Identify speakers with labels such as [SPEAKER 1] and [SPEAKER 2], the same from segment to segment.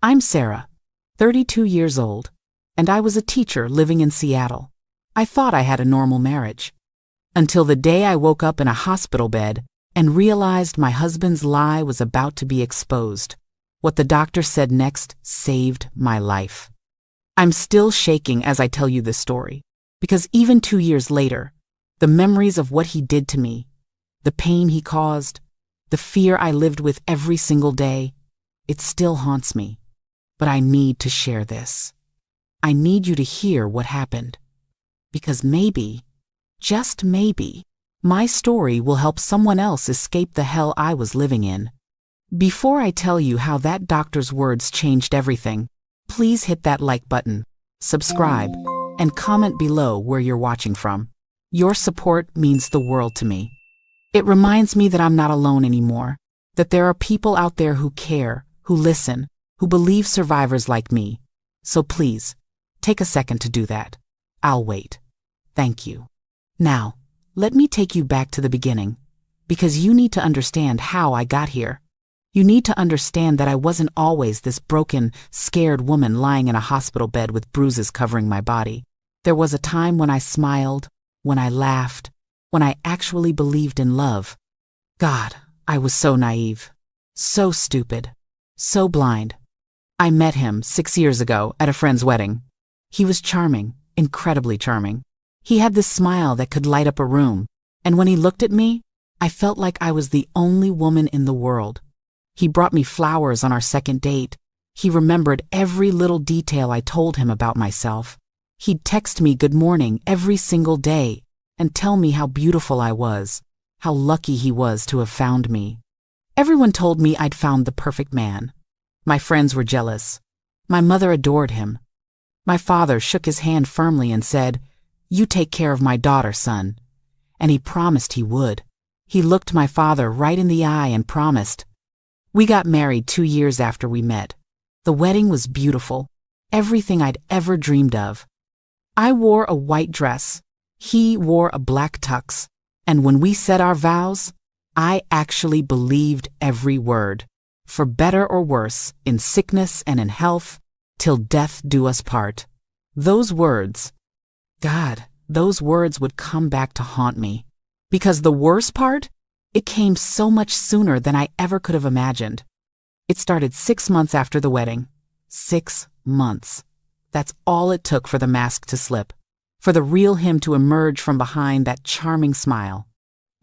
[SPEAKER 1] I'm Sarah, 32 years old, and I was a teacher living in Seattle. I thought I had a normal marriage. Until the day I woke up in a hospital bed and realized my husband's lie was about to be exposed. What the doctor said next saved my life. I'm still shaking as I tell you this story, because even 2 years later, the memories of what he did to me, the pain he caused, the fear I lived with every single day, it still haunts me. But I need to share this. I need you to hear what happened. Because maybe, just maybe, my story will help someone else escape the hell I was living in. Before I tell you how that doctor's words changed everything, please hit that like button, subscribe, and comment below where you're watching from. Your support means the world to me. It reminds me that I'm not alone anymore, that there are people out there who care, who listen, who believe survivors like me. So please, take a second to do that. I'll wait. Thank you. Now, let me take you back to the beginning, because you need to understand how I got here. You need to understand that I wasn't always this broken, scared woman lying in a hospital bed with bruises covering my body. There was a time when I smiled, when I laughed, when I actually believed in love. God, I was so naive, so stupid, so blind. I met him 6 years ago at a friend's wedding. He was charming, incredibly charming. He had this smile that could light up a room, and when he looked at me, I felt like I was the only woman in the world. He brought me flowers on our second date. He remembered every little detail I told him about myself. He'd text me good morning every single day and tell me how beautiful I was, how lucky he was to have found me. Everyone told me I'd found the perfect man. My friends were jealous. My mother adored him. My father shook his hand firmly and said, "You take care of my daughter, son." And he promised he would. He looked my father right in the eye and promised. We got married 2 years after we met. The wedding was beautiful, everything I'd ever dreamed of. I wore a white dress. He wore a black tux. And when we said our vows, I actually believed every word. For better or worse, in sickness and in health, till death do us part. Those words, God, those words would come back to haunt me. Because the worst part, it came so much sooner than I ever could have imagined. It started 6 months after the wedding. 6 months. That's all it took for the mask to slip, for the real him to emerge from behind that charming smile.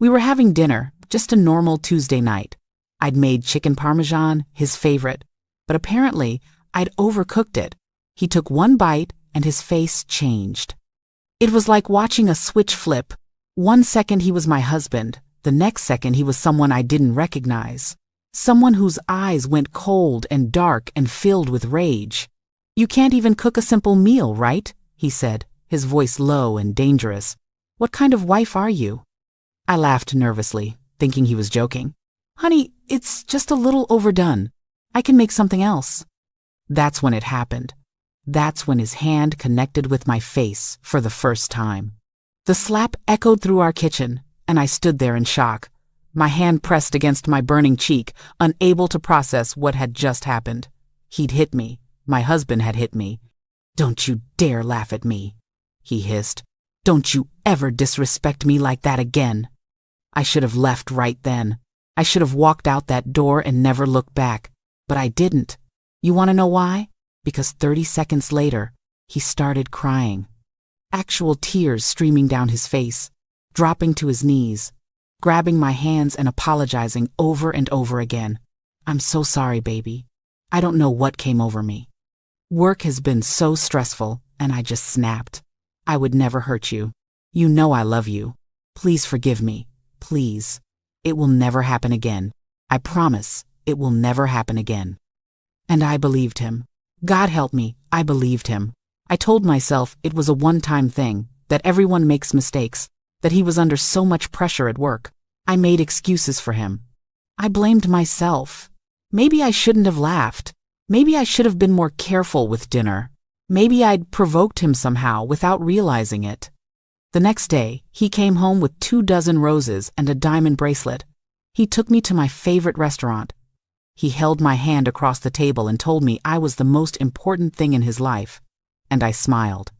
[SPEAKER 1] We were having dinner, just a normal Tuesday night. I'd made chicken parmesan, his favorite, but apparently I'd overcooked it. He took one bite and his face changed. It was like watching a switch flip. 1 second he was my husband, the next second he was someone I didn't recognize. Someone whose eyes went cold and dark and filled with rage. "You can't even cook a simple meal, right?" he said, his voice low and dangerous. "What kind of wife are you?" I laughed nervously, thinking he was joking. "Honey, it's just a little overdone. I can make something else." That's when it happened. That's when his hand connected with my face for the first time. The slap echoed through our kitchen, and I stood there in shock, my hand pressed against my burning cheek, unable to process what had just happened. He'd hit me. My husband had hit me. "Don't you dare laugh at me," he hissed. "Don't you ever disrespect me like that again." I should have left right then. I should have walked out that door and never looked back. But I didn't. You want to know why? Because 30 seconds later, he started crying. Actual tears streaming down his face, dropping to his knees, grabbing my hands and apologizing over and over again. "I'm so sorry, baby. I don't know what came over me. Work has been so stressful," and I just snapped. "I would never hurt you. You know I love you. Please forgive me. Please. It will never happen again. I promise it will never happen again." And I believed him. God help me, I believed him. I told myself it was a one-time thing, that everyone makes mistakes, that he was under so much pressure at work. I made excuses for him. I blamed myself. Maybe I shouldn't have laughed. Maybe I should have been more careful with dinner. Maybe I'd provoked him somehow without realizing it. The next day, he came home with 24 roses and a diamond bracelet. He took me to my favorite restaurant. He held my hand across the table and told me I was the most important thing in his life, and I smiled.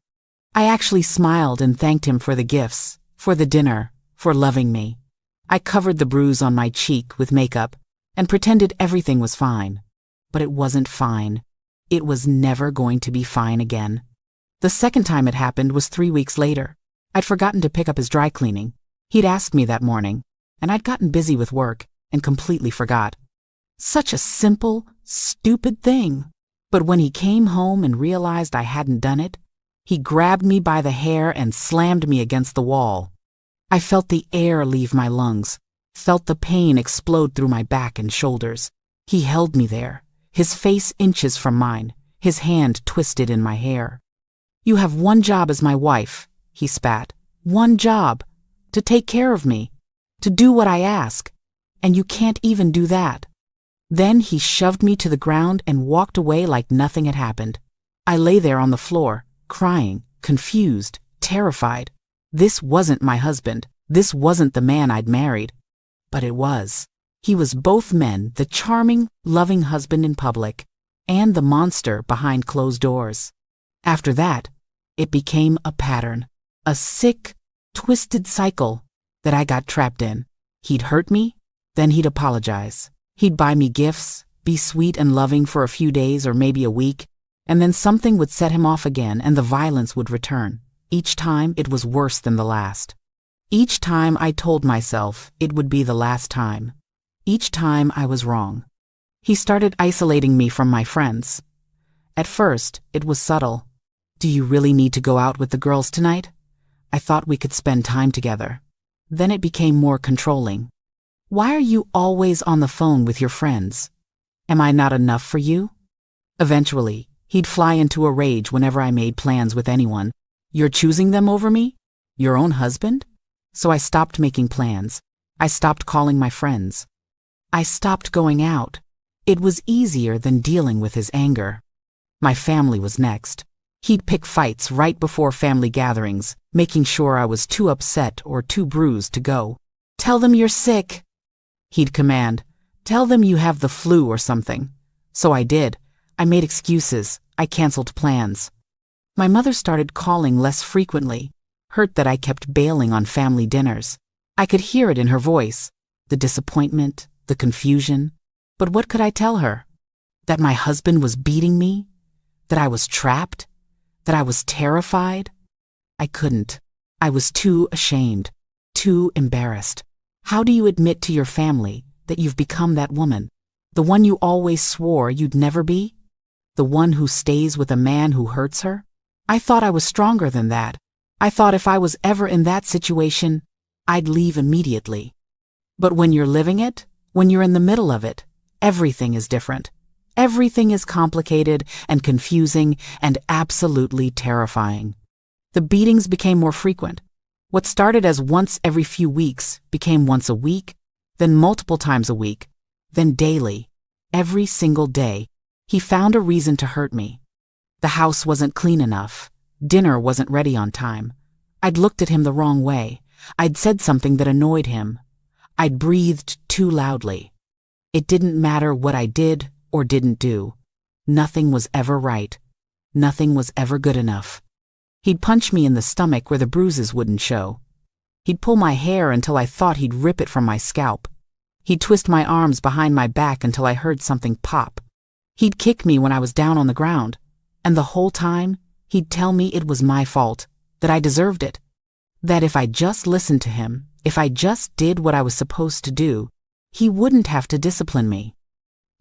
[SPEAKER 1] I actually smiled and thanked him for the gifts, for the dinner, for loving me. I covered the bruise on my cheek with makeup and pretended everything was fine. But it wasn't fine. It was never going to be fine again. The second time it happened was 3 weeks later. I'd forgotten to pick up his dry cleaning. He'd asked me that morning, and I'd gotten busy with work and completely forgot. Such a simple, stupid thing. But when he came home and realized I hadn't done it, he grabbed me by the hair and slammed me against the wall. I felt the air leave my lungs, felt the pain explode through my back and shoulders. He held me there, his face inches from mine, his hand twisted in my hair. "You have one job as my wife," he spat. "One job. To take care of me. To do what I ask. And you can't even do that." Then he shoved me to the ground and walked away like nothing had happened. I lay there on the floor, crying, confused, terrified. This wasn't my husband. This wasn't the man I'd married. But it was. He was both men, the charming, loving husband in public, and the monster behind closed doors. After that, it became a pattern, a sick, twisted cycle that I got trapped in. He'd hurt me, then he'd apologize. He'd buy me gifts, be sweet and loving for a few days or maybe a week, and then something would set him off again and the violence would return. Each time it was worse than the last. Each time I told myself it would be the last time. Each time I was wrong. He started isolating me from my friends. At first, it was subtle. "Do you really need to go out with the girls tonight? I thought we could spend time together." Then it became more controlling. "Why are you always on the phone with your friends? Am I not enough for you?" Eventually, he'd fly into a rage whenever I made plans with anyone. "You're choosing them over me? Your own husband?" So I stopped making plans. I stopped calling my friends. I stopped going out. It was easier than dealing with his anger. My family was next. He'd pick fights right before family gatherings, making sure I was too upset or too bruised to go. "Tell them you're sick," he'd command. "Tell them you have the flu or something." So I did. I made excuses. I canceled plans. My mother started calling less frequently, hurt that I kept bailing on family dinners. I could hear it in her voice, the disappointment, the confusion. But what could I tell her? That my husband was beating me? That I was trapped? That I was terrified? I couldn't. I was too ashamed, too embarrassed. How do you admit to your family that you've become that woman? The one you always swore you'd never be? The one who stays with a man who hurts her? I thought I was stronger than that. I thought if I was ever in that situation, I'd leave immediately. But when you're living it, when you're in the middle of it, everything is different. Everything is complicated and confusing and absolutely terrifying. The beatings became more frequent. What started as once every few weeks became once a week, then multiple times a week, then daily. Every single day, he found a reason to hurt me. The house wasn't clean enough. Dinner wasn't ready on time. I'd looked at him the wrong way. I'd said something that annoyed him. I'd breathed too loudly. It didn't matter what I did or didn't do. Nothing was ever right. Nothing was ever good enough. He'd punch me in the stomach where the bruises wouldn't show. He'd pull my hair until I thought he'd rip it from my scalp. He'd twist my arms behind my back until I heard something pop. He'd kick me when I was down on the ground. And the whole time, he'd tell me it was my fault, that I deserved it. That if I just listened to him, if I just did what I was supposed to do, he wouldn't have to discipline me.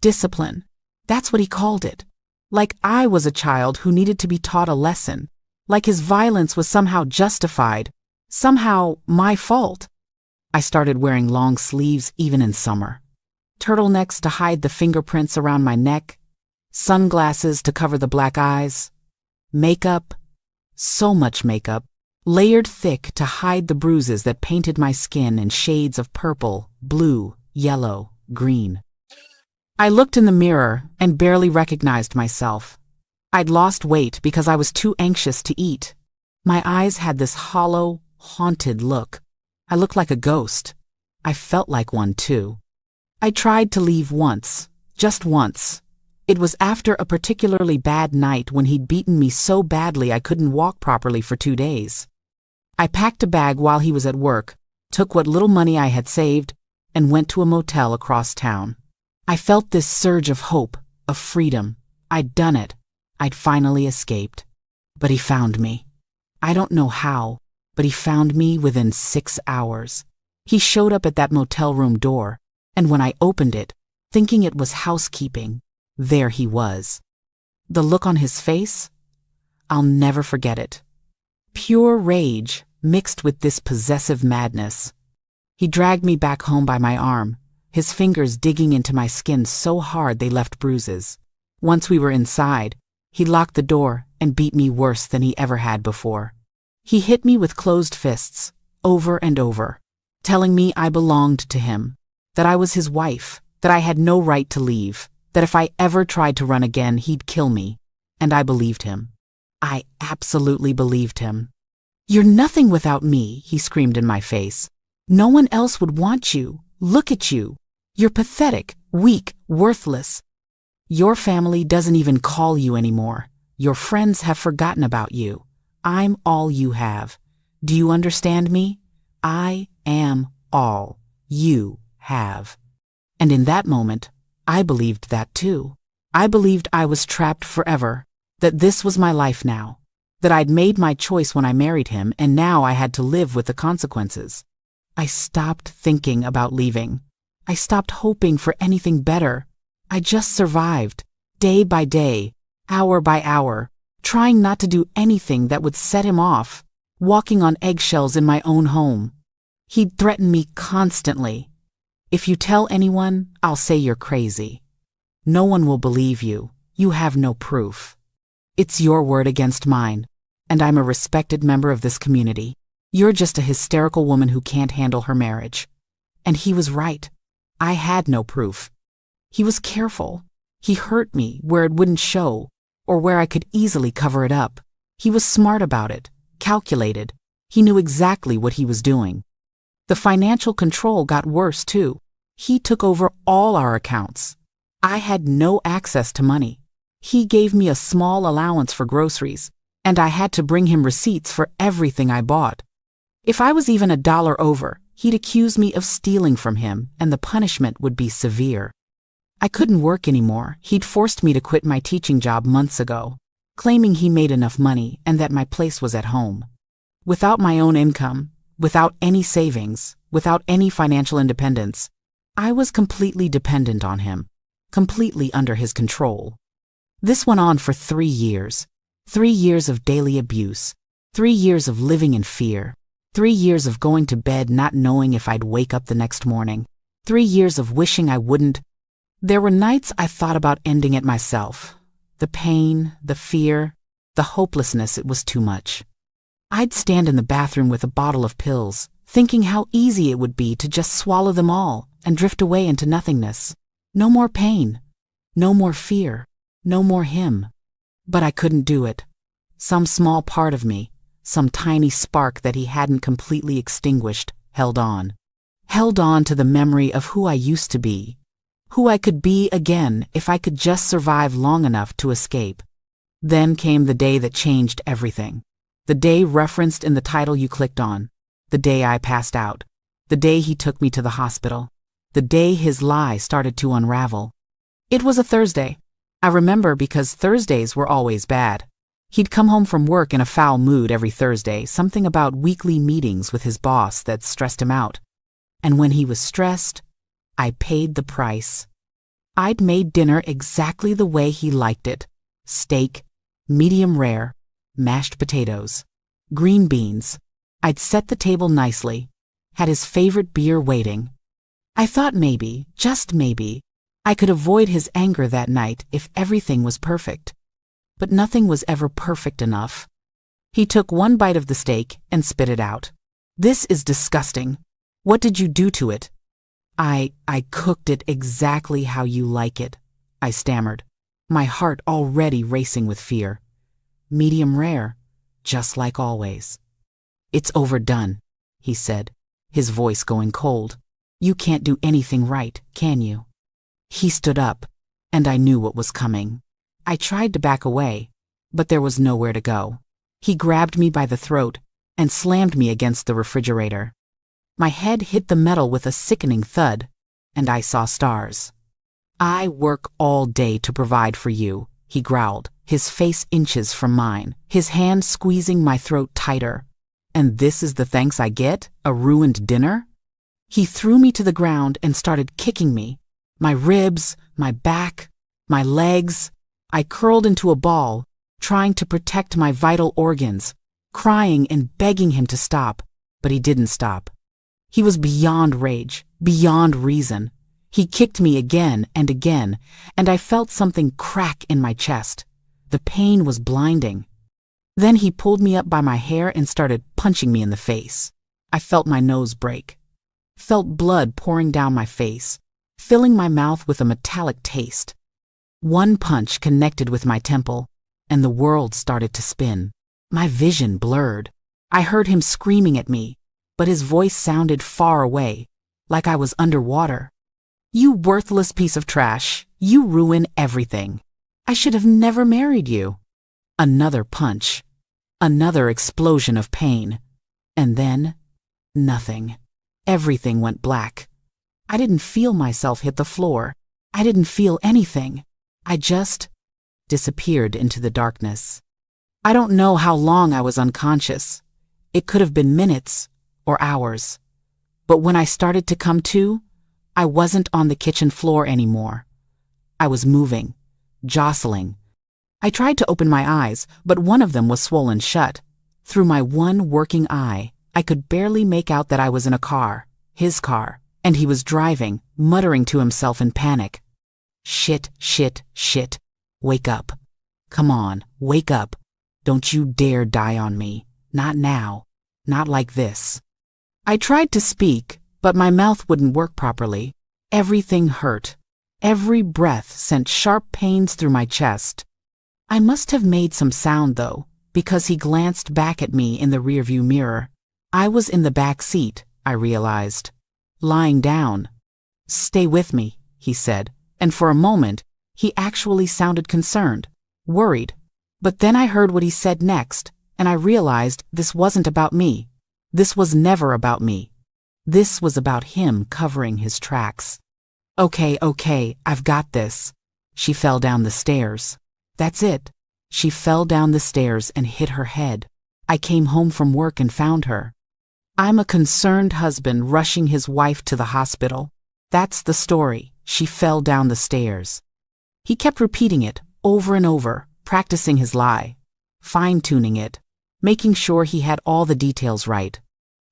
[SPEAKER 1] Discipline. That's what he called it. Like I was a child who needed to be taught a lesson. Like his violence was somehow justified. Somehow my fault. I started wearing long sleeves even in summer. Turtlenecks to hide the fingerprints around my neck. Sunglasses to cover the black eyes. Makeup. So much makeup. Layered thick to hide the bruises that painted my skin in shades of purple, blue, yellow, green. I looked in the mirror and barely recognized myself. I'd lost weight because I was too anxious to eat. My eyes had this hollow, haunted look. I looked like a ghost. I felt like one too. I tried to leave once, just once. It was after a particularly bad night when he'd beaten me so badly I couldn't walk properly for 2 days. I packed a bag while he was at work, took what little money I had saved, and went to a motel across town. I felt this surge of hope, of freedom. I'd done it. I'd finally escaped. But he found me. I don't know how, but he found me within 6 hours. He showed up at that motel room door, and when I opened it, thinking it was housekeeping, there he was. The look on his face? I'll never forget it. Pure rage mixed with this possessive madness. He dragged me back home by my arm, his fingers digging into my skin so hard they left bruises. Once we were inside, he locked the door and beat me worse than he ever had before. He hit me with closed fists, over and over, telling me I belonged to him, that I was his wife, that I had no right to leave, that if I ever tried to run again, he'd kill me. And I believed him. I absolutely believed him. "You're nothing without me," he screamed in my face. "No one else would want you. Look at you. You're pathetic, weak, worthless. Your family doesn't even call you anymore. Your friends have forgotten about you. I'm all you have. Do you understand me? I am all you have." And in that moment, I believed that too. I believed I was trapped forever, that this was my life now, that I'd made my choice when I married him and now I had to live with the consequences. I stopped thinking about leaving. I stopped hoping for anything better. I just survived, day by day, hour by hour, trying not to do anything that would set him off, walking on eggshells in my own home. He'd threaten me constantly. "If you tell anyone, I'll say you're crazy. No one will believe you. You have no proof. It's your word against mine, and I'm a respected member of this community. You're just a hysterical woman who can't handle her marriage." And he was right. I had no proof. He was careful. He hurt me where it wouldn't show, or where I could easily cover it up. He was smart about it, calculated. He knew exactly what he was doing. The financial control got worse too. He took over all our accounts. I had no access to money. He gave me a small allowance for groceries, and I had to bring him receipts for everything I bought. If I was even $1 over, he'd accuse me of stealing from him, and the punishment would be severe. I couldn't work anymore. He'd forced me to quit my teaching job months ago, claiming he made enough money and that my place was at home. Without my own income, without any savings, without any financial independence, I was completely dependent on him, completely under his control. This went on for 3 years. 3 years of daily abuse, 3 years of living in fear, 3 years of going to bed not knowing if I'd wake up the next morning, 3 years of wishing I wouldn't. There were nights I thought about ending it myself. The pain, the fear, the hopelessness, it was too much. I'd stand in the bathroom with a bottle of pills, thinking how easy it would be to just swallow them all and drift away into nothingness. No more pain, no more fear, no more him. But I couldn't do it. Some small part of me, some tiny spark that he hadn't completely extinguished, held on. Held on to the memory of who I used to be, who I could be again if I could just survive long enough to escape. Then came the day that changed everything. The day referenced in the title you clicked on. The day I passed out. The day he took me to the hospital. The day his lie started to unravel. It was a Thursday. I remember because Thursdays were always bad. He'd come home from work in a foul mood every Thursday, something about weekly meetings with his boss that stressed him out. And when he was stressed, I paid the price. I'd made dinner exactly the way he liked it. Steak, medium rare, mashed potatoes, green beans. I'd set the table nicely, had his favorite beer waiting. I thought maybe, just maybe, I could avoid his anger that night if everything was perfect. But nothing was ever perfect enough. He took one bite of the steak and spit it out. "This is disgusting. What did you do to it?" I cooked it exactly how you like it," I stammered, my heart already racing with fear. "Medium rare, just like always." "It's overdone," he said, his voice going cold. "You can't do anything right, can you?" He stood up, and I knew what was coming. I tried to back away, but there was nowhere to go. He grabbed me by the throat and slammed me against the refrigerator. My head hit the metal with a sickening thud, and I saw stars. "I work all day to provide for you," he growled, his face inches from mine, his hand squeezing my throat tighter. "And this is the thanks I get? A ruined dinner?" He threw me to the ground and started kicking me. My ribs, my back, my legs. I curled into a ball, trying to protect my vital organs, crying and begging him to stop, but he didn't stop. He was beyond rage, beyond reason. He kicked me again and again, and I felt something crack in my chest. The pain was blinding. Then he pulled me up by my hair and started punching me in the face. I felt my nose break, felt blood pouring down my face, filling my mouth with a metallic taste. One punch connected with my temple, and the world started to spin. My vision blurred. I heard him screaming at me, but his voice sounded far away, like I was underwater. "You worthless piece of trash. You ruin everything. I should have never married you." Another punch. Another explosion of pain. And then, nothing. Everything went black. I didn't feel myself hit the floor. I didn't feel anything. I just disappeared into the darkness. I don't know how long I was unconscious. It could have been minutes or hours. But when I started to come to, I wasn't on the kitchen floor anymore. I was moving, jostling. I tried to open my eyes, but one of them was swollen shut. Through my one working eye, I could barely make out that I was in a car, his car, and he was driving, muttering to himself in panic. "Shit, shit, shit. Wake up. Come on, wake up. Don't you dare die on me. Not now. Not like this." I tried to speak, but my mouth wouldn't work properly. Everything hurt. Every breath sent sharp pains through my chest. I must have made some sound, though, because he glanced back at me in the rearview mirror. I was in the back seat, I realized, lying down. "Stay with me," he said, and for a moment, he actually sounded concerned, worried. But then I heard what he said next, and I realized this wasn't about me. This was never about me. This was about him covering his tracks. Okay, I've got this." She fell down the stairs. That's it. She fell down the stairs and hit her head. I came home from work and found her. I'm a concerned husband rushing his wife to the hospital. That's the story. She fell down the stairs. He kept repeating it over and over, practicing his lie, fine-tuning it, making sure he had all the details right.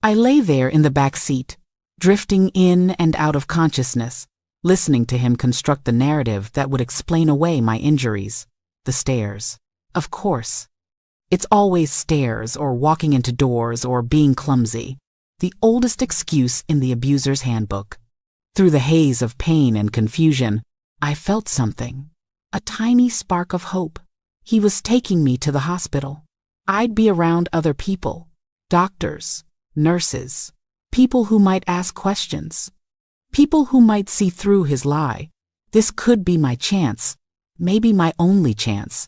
[SPEAKER 1] I lay there in the back seat, drifting in and out of consciousness, listening to him construct the narrative that would explain away my injuries. The stairs. Of course. It's always stairs or walking into doors or being clumsy. The oldest excuse in the abuser's handbook. Through the haze of pain and confusion, I felt something. A tiny spark of hope. He was taking me to the hospital. I'd be around other people. Doctors, nurses, people who might ask questions. People who might see through his lie. This could be my chance. Maybe my only chance.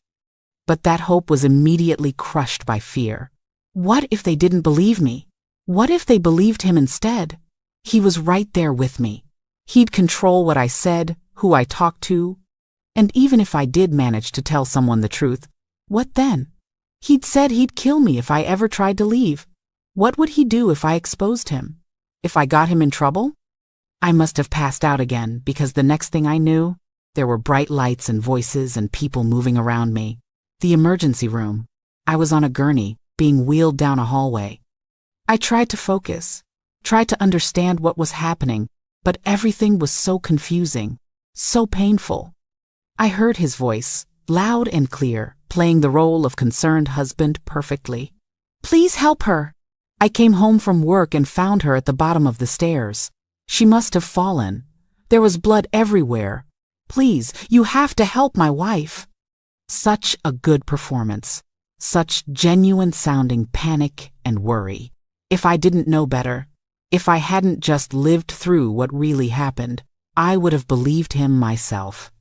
[SPEAKER 1] But that hope was immediately crushed by fear. What if they didn't believe me? What if they believed him instead? He was right there with me. He'd control what I said, who I talked to. And even if I did manage to tell someone the truth, what then? He'd said he'd kill me if I ever tried to leave. What would he do if I exposed him? If I got him in trouble? I must have passed out again because the next thing I knew, there were bright lights and voices and people moving around me. The emergency room. I was on a gurney, being wheeled down a hallway. I tried to focus, tried to understand what was happening, but everything was so confusing, so painful. I heard his voice, loud and clear, playing the role of concerned husband perfectly. "Please help her." I came home from work and found her at the bottom of the stairs. She must have fallen. There was blood everywhere. "Please, you have to help my wife." Such a good performance. Such genuine-sounding panic and worry. If I didn't know better, if I hadn't just lived through what really happened, I would have believed him myself.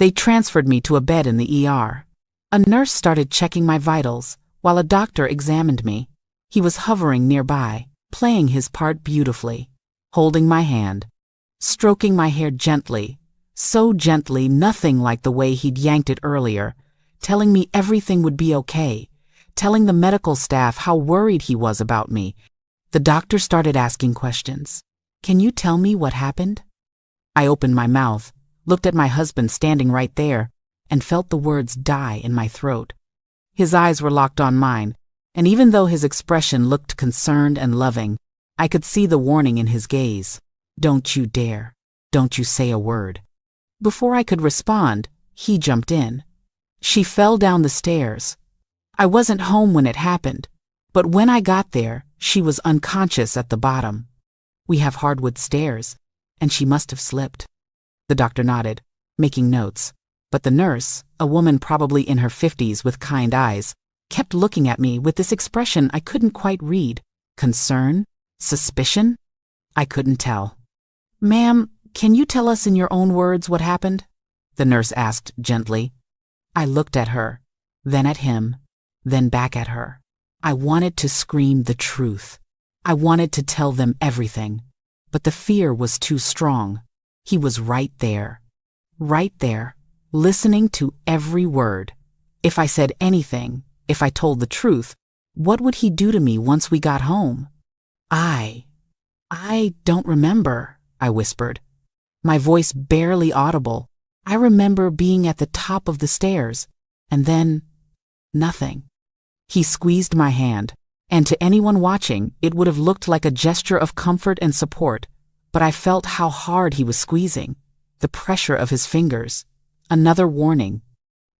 [SPEAKER 1] They transferred me to a bed in the ER. A nurse started checking my vitals, while a doctor examined me. He was hovering nearby, playing his part beautifully, holding my hand, stroking my hair gently, so gently, nothing like the way he'd yanked it earlier, telling me everything would be okay, telling the medical staff how worried he was about me. The doctor started asking questions. "Can you tell me what happened?" I opened my mouth, looked at my husband standing right there, and felt the words die in my throat. His eyes were locked on mine, and even though his expression looked concerned and loving, I could see the warning in his gaze. "Don't you dare. Don't you say a word." Before I could respond, he jumped in. She fell down the stairs. I wasn't home when it happened, but when I got there, she was unconscious at the bottom. We have hardwood stairs, and she must have slipped. The doctor nodded, making notes, but the nurse, a woman probably in her 50s with kind eyes, kept looking at me with this expression I couldn't quite read. Concern? Suspicion? I couldn't tell. "Ma'am, can you tell us in your own words what happened?" the nurse asked gently. I looked at her, then at him, then back at her. I wanted to scream the truth. I wanted to tell them everything, but the fear was too strong. He was right there, listening to every word. If I said anything, if I told the truth, what would he do to me once we got home? I don't remember, I whispered, my voice barely audible. I remember being at the top of the stairs, and then nothing. He squeezed my hand, and to anyone watching, it would have looked like a gesture of comfort and support, but I felt how hard he was squeezing, the pressure of his fingers. Another warning.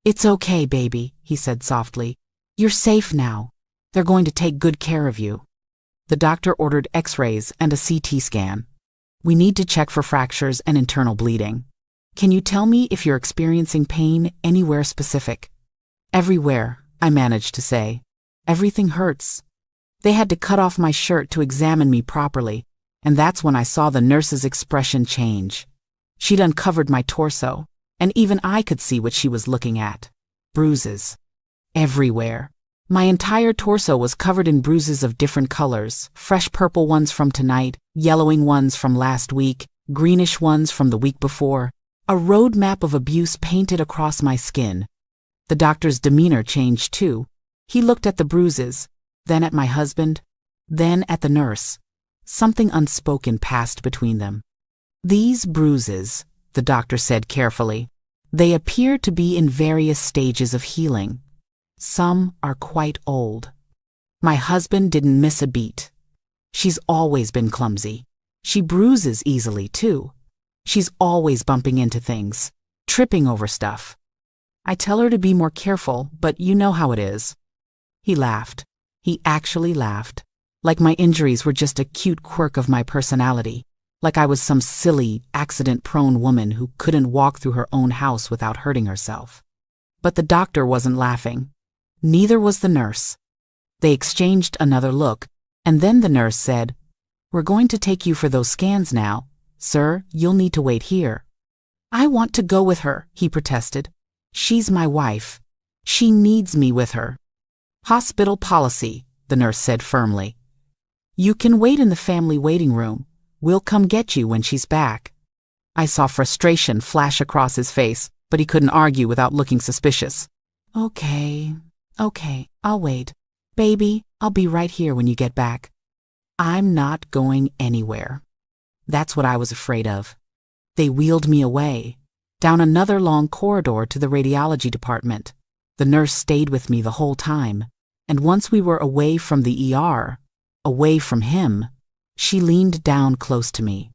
[SPEAKER 1] "It's okay, baby," he said softly. "You're safe now. They're going to take good care of you." The doctor ordered X-rays and a CT scan. "We need to check for fractures and internal bleeding. Can you tell me if you're experiencing pain anywhere specific?" "Everywhere," I managed to say. "Everything hurts." They had to cut off my shirt to examine me properly, and that's when I saw the nurse's expression change. She'd uncovered my torso, and even I could see what she was looking at. Bruises. Everywhere. My entire torso was covered in bruises of different colors, fresh purple ones from tonight, yellowing ones from last week, greenish ones from the week before, a road map of abuse painted across my skin. The doctor's demeanor changed too. He looked at the bruises, then at my husband, then at the nurse. Something unspoken passed between them. "These bruises," the doctor said carefully, "they appear to be in various stages of healing. Some are quite old. My husband didn't miss a beat. She's always been clumsy. She bruises easily, too. She's always bumping into things, tripping over stuff. I tell her to be more careful, but you know how it is." He laughed. He actually laughed, like my injuries were just a cute quirk of my personality, like I was some silly, accident-prone woman who couldn't walk through her own house without hurting herself. But the doctor wasn't laughing. Neither was the nurse. They exchanged another look, and then the nurse said, "We're going to take you for those scans now. Sir, you'll need to wait here." "I want to go with her," he protested. "She's my wife. She needs me with her." "Hospital policy," the nurse said firmly. "You can wait in the family waiting room. We'll come get you when she's back." I saw frustration flash across his face, but he couldn't argue without looking suspicious. Okay, I'll wait. Baby, I'll be right here when you get back." I'm not going anywhere. That's what I was afraid of. They wheeled me away, down another long corridor to the radiology department. The nurse stayed with me the whole time, and once we were away from the ER, away from him, she leaned down close to me.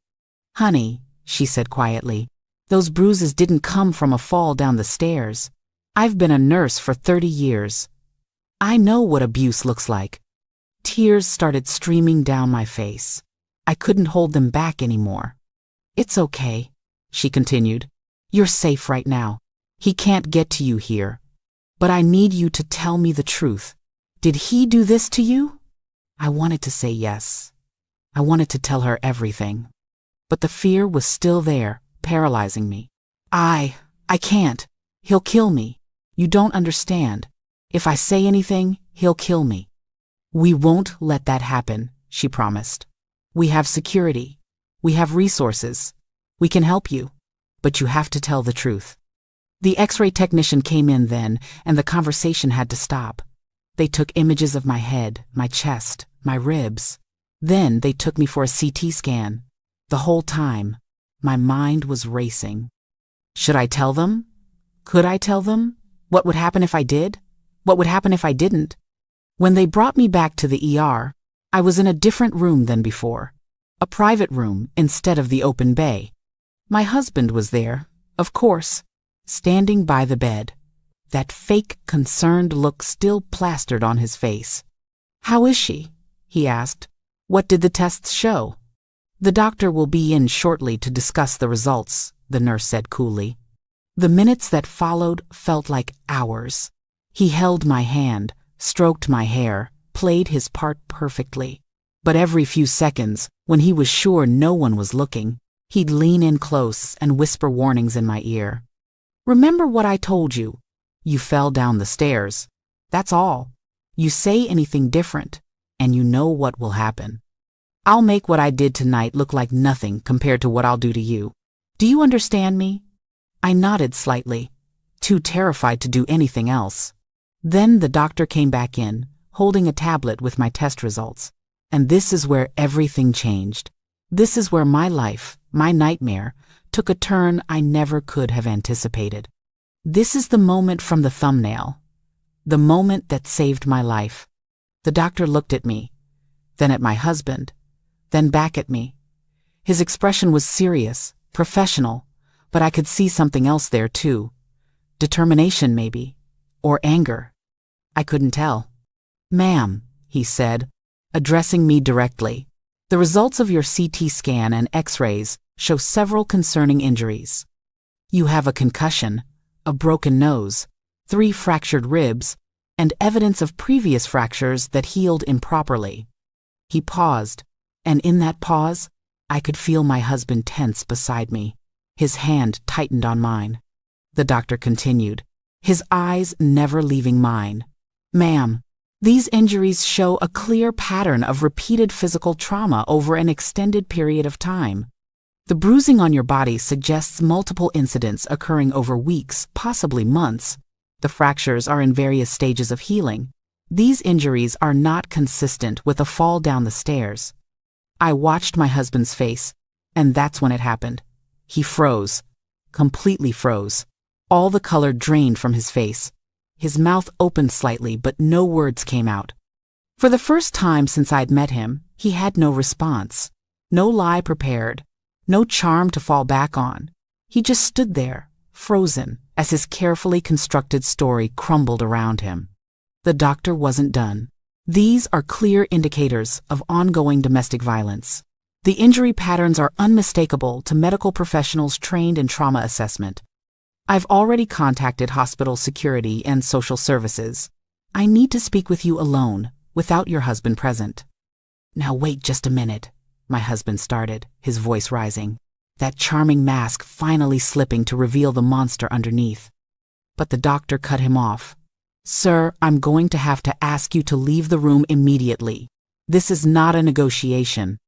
[SPEAKER 1] "Honey," she said quietly, "those bruises didn't come from a fall down the stairs. I've been a nurse for 30 years. I know what abuse looks like." Tears started streaming down my face. I couldn't hold them back anymore. "It's okay," she continued. "You're safe right now. He can't get to you here. But I need you to tell me the truth. Did he do this to you?" I wanted to say yes. I wanted to tell her everything. But the fear was still there, paralyzing me. I can't. He'll kill me. You don't understand. If I say anything, he'll kill me. We won't let that happen, she promised. We have security. We have resources. We can help you. But you have to tell the truth. The X-ray technician came in then, and the conversation had to stop. They took images of my head, my chest, my ribs. Then they took me for a CT scan. The whole time, my mind was racing. Should I tell them? Could I tell them? What would happen if I did? What would happen if I didn't? When they brought me back to the ER, I was in a different room than before. A private room instead of the open bay. My husband was there, of course, standing by the bed. That fake, concerned look still plastered on his face. How is she? He asked. What did the tests show? The doctor will be in shortly to discuss the results, the nurse said coolly. The minutes that followed felt like hours. He held my hand, stroked my hair, played his part perfectly. But every few seconds, when he was sure no one was looking, he'd lean in close and whisper warnings in my ear. Remember what I told you. You fell down the stairs. That's all. You say anything different, and you know what will happen. I'll make what I did tonight look like nothing compared to what I'll do to you. Do you understand me? I nodded slightly, too terrified to do anything else. Then the doctor came back in, holding a tablet with my test results. And this is where everything changed. This is where my life, my nightmare, took a turn I never could have anticipated. This is the moment from the thumbnail. The moment that saved my life. The doctor looked at me, then at my husband, then back at me. His expression was serious, professional, but I could see something else there too. Determination, maybe, or anger. I couldn't tell. Ma'am, he said, addressing me directly, the results of your CT scan and X-rays show several concerning injuries. You have a concussion, a broken nose, 3 fractured ribs, and evidence of previous fractures that healed improperly. He paused, and in that pause, I could feel my husband tense beside me. His hand tightened on mine. The doctor continued, his eyes never leaving mine. Ma'am, these injuries show a clear pattern of repeated physical trauma over an extended period of time. The bruising on your body suggests multiple incidents occurring over weeks, possibly months. The fractures are in various stages of healing. These injuries are not consistent with a fall down the stairs. I watched my husband's face, and that's when it happened. He froze, completely froze. All the color drained from his face. His mouth opened slightly, but no words came out. For the first time since I'd met him, he had no response. No lie prepared. No charm to fall back on. He just stood there, frozen, as his carefully constructed story crumbled around him. The doctor wasn't done. These are clear indicators of ongoing domestic violence. The injury patterns are unmistakable to medical professionals trained in trauma assessment. I've already contacted hospital security and social services. I need to speak with you alone, without your husband present. Now wait just a minute, my husband started, his voice rising, that charming mask finally slipping to reveal the monster underneath. But the doctor cut him off. Sir, I'm going to have to ask you to leave the room immediately. This is not a negotiation.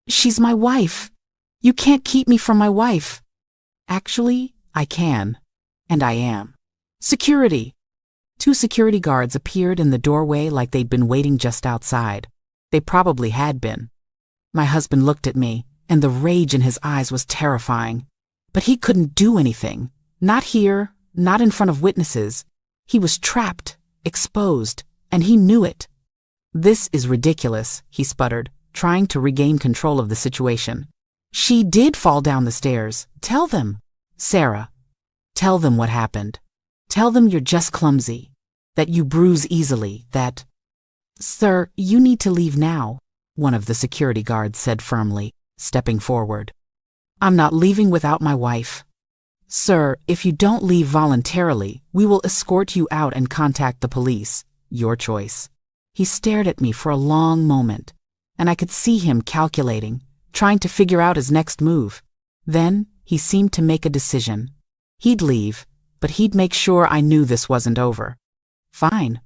[SPEAKER 1] She's my wife. You can't keep me from my wife. Actually, I can, and I am. Security! 2 security guards appeared in the doorway like they'd been waiting just outside. They probably had been. My husband looked at me, and the rage in his eyes was terrifying. But he couldn't do anything. Not here, not in front of witnesses. He was trapped, exposed, and he knew it. This is ridiculous, he sputtered, trying to regain control of the situation. She did fall down the stairs. Tell them. Sarah, tell them what happened. Tell them you're just clumsy, that you bruise easily, that... Sir, you need to leave now, one of the security guards said firmly, stepping forward. I'm not leaving without my wife. Sir, if you don't leave voluntarily, we will escort you out and contact the police. Your choice. He stared at me for a long moment, and I could see him calculating, trying to figure out his next move. Then, he seemed to make a decision. He'd leave, but he'd make sure I knew this wasn't over. Fine,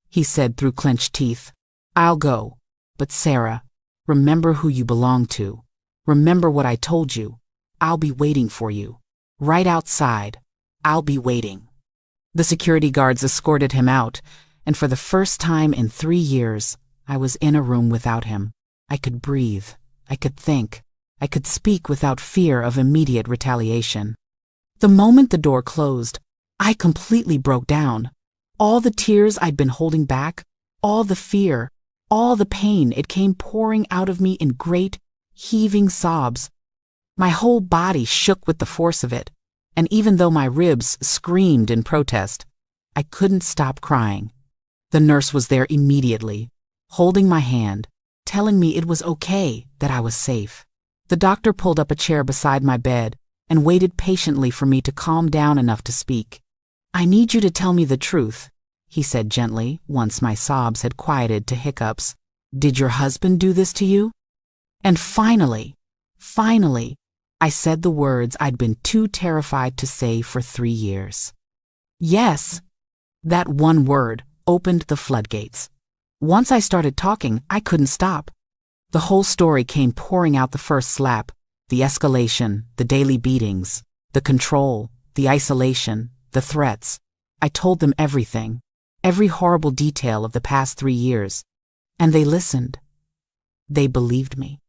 [SPEAKER 1] he said through clenched teeth. I'll go. But Sarah, remember who you belong to. Remember what I told you. I'll be waiting for you. Right outside. I'll be waiting. The security guards escorted him out, and for the first time in 3 years, I was in a room without him. I could breathe. I could think. I could speak without fear of immediate retaliation. The moment the door closed, I completely broke down. All the tears I'd been holding back, all the fear, all the pain, it came pouring out of me in great, heaving sobs. My whole body shook with the force of it, and even though my ribs screamed in protest, I couldn't stop crying. The nurse was there immediately, holding my hand, telling me it was okay, that I was safe. The doctor pulled up a chair beside my bed and waited patiently for me to calm down enough to speak. I need you to tell me the truth, he said gently, once my sobs had quieted to hiccups. Did your husband do this to you? And finally, I said the words I'd been too terrified to say for 3 years. Yes. That one word opened the floodgates. Once I started talking, I couldn't stop. The whole story came pouring out: the first slap, the escalation, the daily beatings, the control, the isolation, the threats. I told them everything, every horrible detail of the past 3 years. And they listened. They believed me.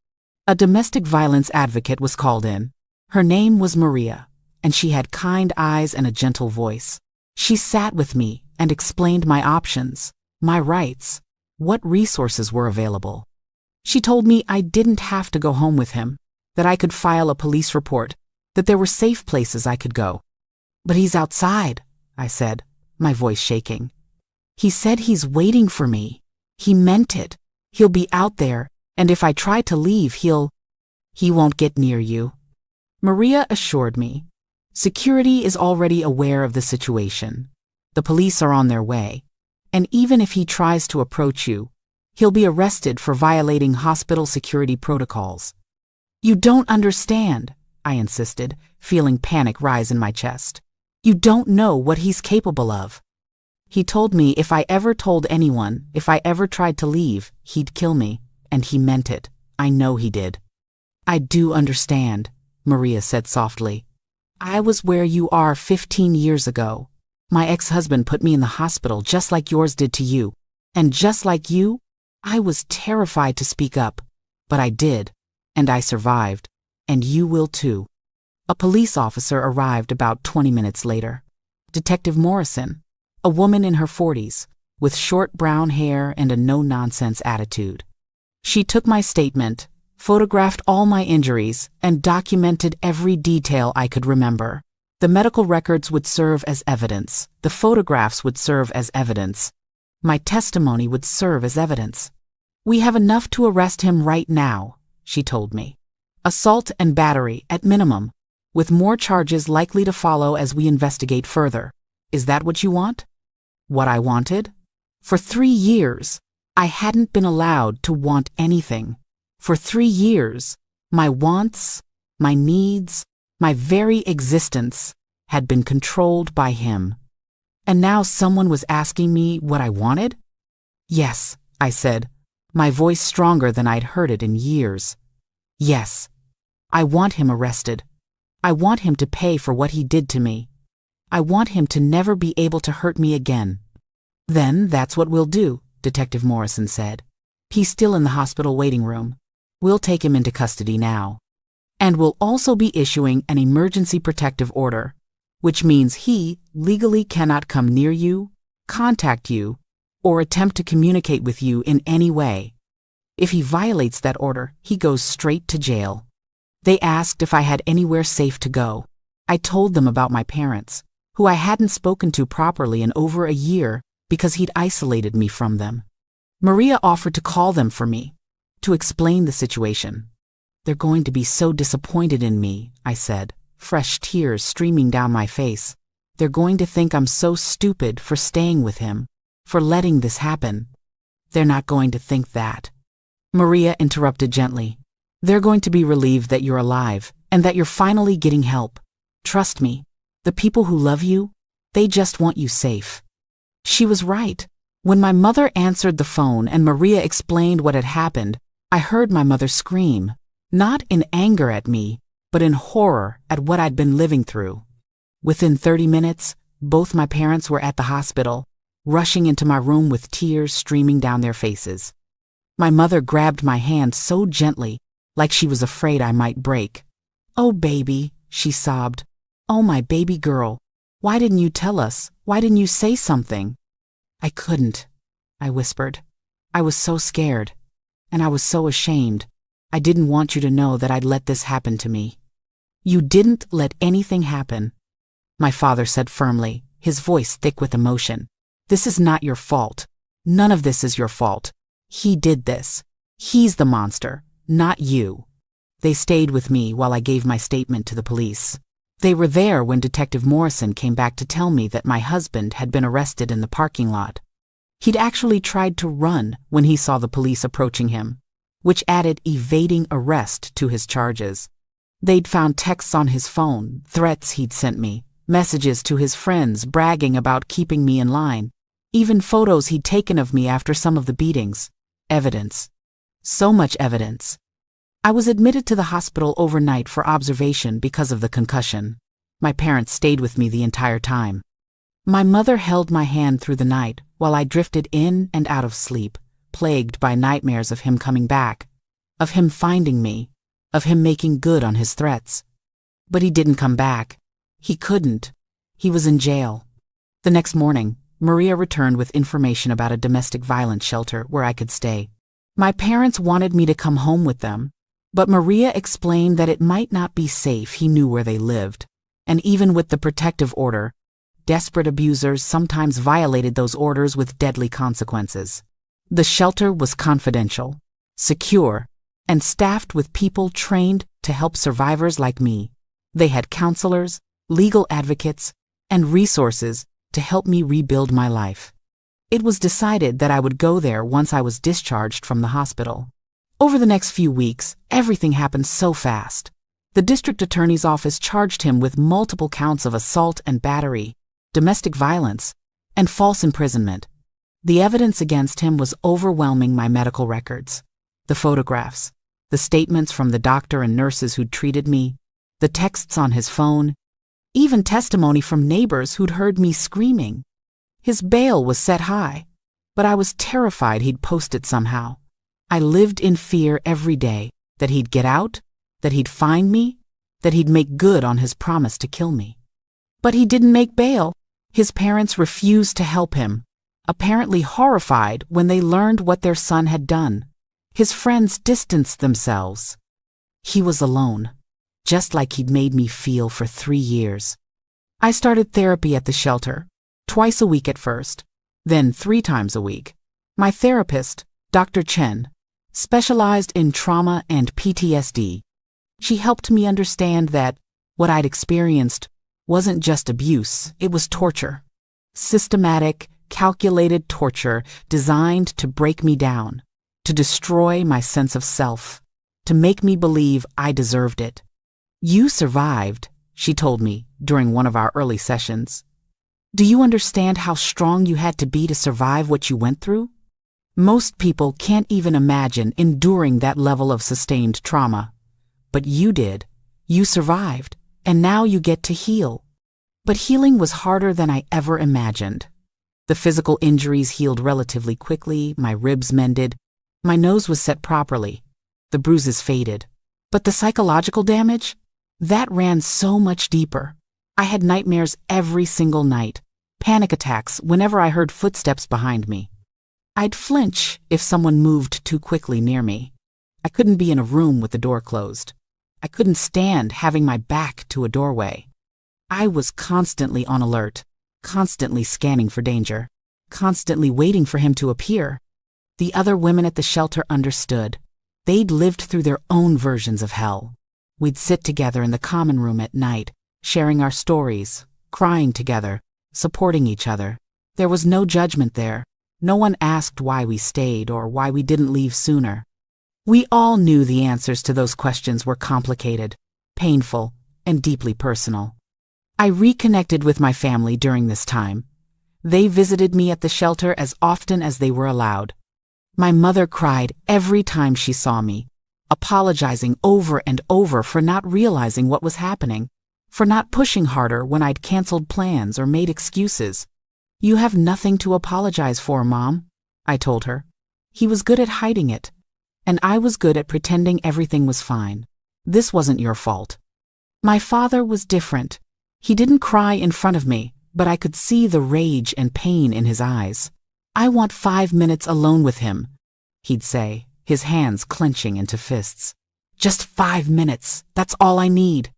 [SPEAKER 1] A domestic violence advocate was called in. Her name was Maria, and she had kind eyes and a gentle voice. She sat with me and explained my options, my rights, what resources were available. She told me I didn't have to go home with him, that I could file a police report, that there were safe places I could go. But he's outside, I said, my voice shaking. He said he's waiting for me. He meant it. He'll be out there, and if I try to leave, he won't get near you. Maria assured me. Security is already aware of the situation. The police are on their way. And even if he tries to approach you, he'll be arrested for violating hospital security protocols. You don't understand, I insisted, feeling panic rise in my chest. You don't know what he's capable of. He told me if I ever told anyone, if I ever tried to leave, he'd kill me, and he meant it. I know he did. I do understand, Maria said softly. I was where you are 15 years ago. My ex-husband put me in the hospital just like yours did to you. And just like you, I was terrified to speak up. But I did, and I survived. And you will too. A police officer arrived about 20 minutes later. Detective Morrison, a woman in her 40s, with short brown hair and a no-nonsense attitude. She took my statement, photographed all my injuries, and documented every detail I could remember. The medical records would serve as evidence. The photographs would serve as evidence. My testimony would serve as evidence. We have enough to arrest him right now, she told me. Assault and battery at minimum, with more charges likely to follow as we investigate further. Is that what you want? What I wanted? For 3 years, I hadn't been allowed to want anything. For 3 years, my wants, my needs, my very existence had been controlled by him. And now someone was asking me what I wanted? Yes, I said, my voice stronger than I'd heard it in years. Yes, I want him arrested. I want him to pay for what he did to me. I want him to never be able to hurt me again. Then that's what we'll do, Detective Morrison said. He's still in the hospital waiting room. We'll take him into custody now. And we'll also be issuing an emergency protective order, which means he legally cannot come near you, contact you, or attempt to communicate with you in any way. If he violates that order, he goes straight to jail. They asked if I had anywhere safe to go. I told them about my parents, who I hadn't spoken to properly in over a year because he'd isolated me from them. Maria offered to call them for me, to explain the situation. They're going to be so disappointed in me, I said, fresh tears streaming down my face. They're going to think I'm so stupid for staying with him, for letting this happen. They're not going to think that. Maria interrupted gently. They're going to be relieved that you're alive and that you're finally getting help. Trust me, The people who love you, they just want you safe. She was right. When my mother answered the phone and Maria explained what had happened, I heard my mother scream, not in anger at me, but in horror at what I'd been living through. Within 30 minutes, both my parents were at the hospital, rushing into my room with tears streaming down their faces. My mother grabbed my hand so gently, like she was afraid I might break. "Oh, baby," she sobbed. "Oh, my baby girl. Why didn't you tell us? Why didn't you say something?" "I couldn't," I whispered. "I was so scared. And I was so ashamed. I didn't want you to know that I'd let this happen to me." "You didn't let anything happen," my father said firmly, his voice thick with emotion. "This is not your fault. None of this is your fault. He did this. He's the monster, not you." They stayed with me while I gave my statement to the police. They were there when Detective Morrison came back to tell me that my husband had been arrested in the parking lot. He'd actually tried to run when he saw the police approaching him, which added evading arrest to his charges. They'd found texts on his phone, threats he'd sent me, messages to his friends bragging about keeping me in line, even photos he'd taken of me after some of the beatings. Evidence. So much evidence. I was admitted to the hospital overnight for observation because of the concussion. My parents stayed with me the entire time. My mother held my hand through the night while I drifted in and out of sleep, plagued by nightmares of him coming back, of him finding me, of him making good on his threats. But he didn't come back. He couldn't. He was in jail. The next morning, Maria returned with information about a domestic violence shelter where I could stay. My parents wanted me to come home with them, but Maria explained that it might not be safe. He knew where they lived. And even with the protective order, desperate abusers sometimes violated those orders with deadly consequences. The shelter was confidential, secure, and staffed with people trained to help survivors like me. They had counselors, legal advocates, and resources to help me rebuild my life. It was decided that I would go there once I was discharged from the hospital. Over the next few weeks, everything happened so fast. The district attorney's office charged him with multiple counts of assault and battery, domestic violence, and false imprisonment. The evidence against him was overwhelming my medical records. The photographs, the statements from the doctor and nurses who'd treated me, the texts on his phone, even testimony from neighbors who'd heard me screaming. His bail was set high, but I was terrified he'd post it somehow. I lived in fear every day that he'd get out, that he'd find me, that he'd make good on his promise to kill me. But he didn't make bail. His parents refused to help him, apparently horrified when they learned what their son had done. His friends distanced themselves. He was alone, just like he'd made me feel for 3 years. I started therapy at the shelter, twice a week at first, then 3 times a week. My therapist, Dr. Chen, specialized in trauma and PTSD. She helped me understand that what I'd experienced wasn't just abuse, it was torture. Systematic, calculated torture designed to break me down, to destroy my sense of self, to make me believe I deserved it. "You survived," she told me during one of our early sessions. "Do you understand how strong you had to be to survive what you went through? Most people can't even imagine enduring that level of sustained trauma. But you did. You survived, and now you get to heal." But healing was harder than I ever imagined. The physical injuries healed relatively quickly, my ribs mended, my nose was set properly, the bruises faded. But the psychological damage? That ran so much deeper. I had nightmares every single night, panic attacks whenever I heard footsteps behind me. I'd flinch if someone moved too quickly near me. I couldn't be in a room with the door closed. I couldn't stand having my back to a doorway. I was constantly on alert, constantly scanning for danger, constantly waiting for him to appear. The other women at the shelter understood. They'd lived through their own versions of hell. We'd sit together in the common room at night, sharing our stories, crying together, supporting each other. There was no judgment there. No one asked why we stayed or why we didn't leave sooner. We all knew the answers to those questions were complicated, painful, and deeply personal. I reconnected with my family during this time. They visited me at the shelter as often as they were allowed. My mother cried every time she saw me, apologizing over and over for not realizing what was happening, for not pushing harder when I'd canceled plans or made excuses. "You have nothing to apologize for, Mom," I told her. "He was good at hiding it, and I was good at pretending everything was fine. This wasn't your fault." My father was different. He didn't cry in front of me, but I could see the rage and pain in his eyes. "I want 5 minutes alone with him," he'd say, his hands clenching into fists. "Just 5 minutes, that's all I need."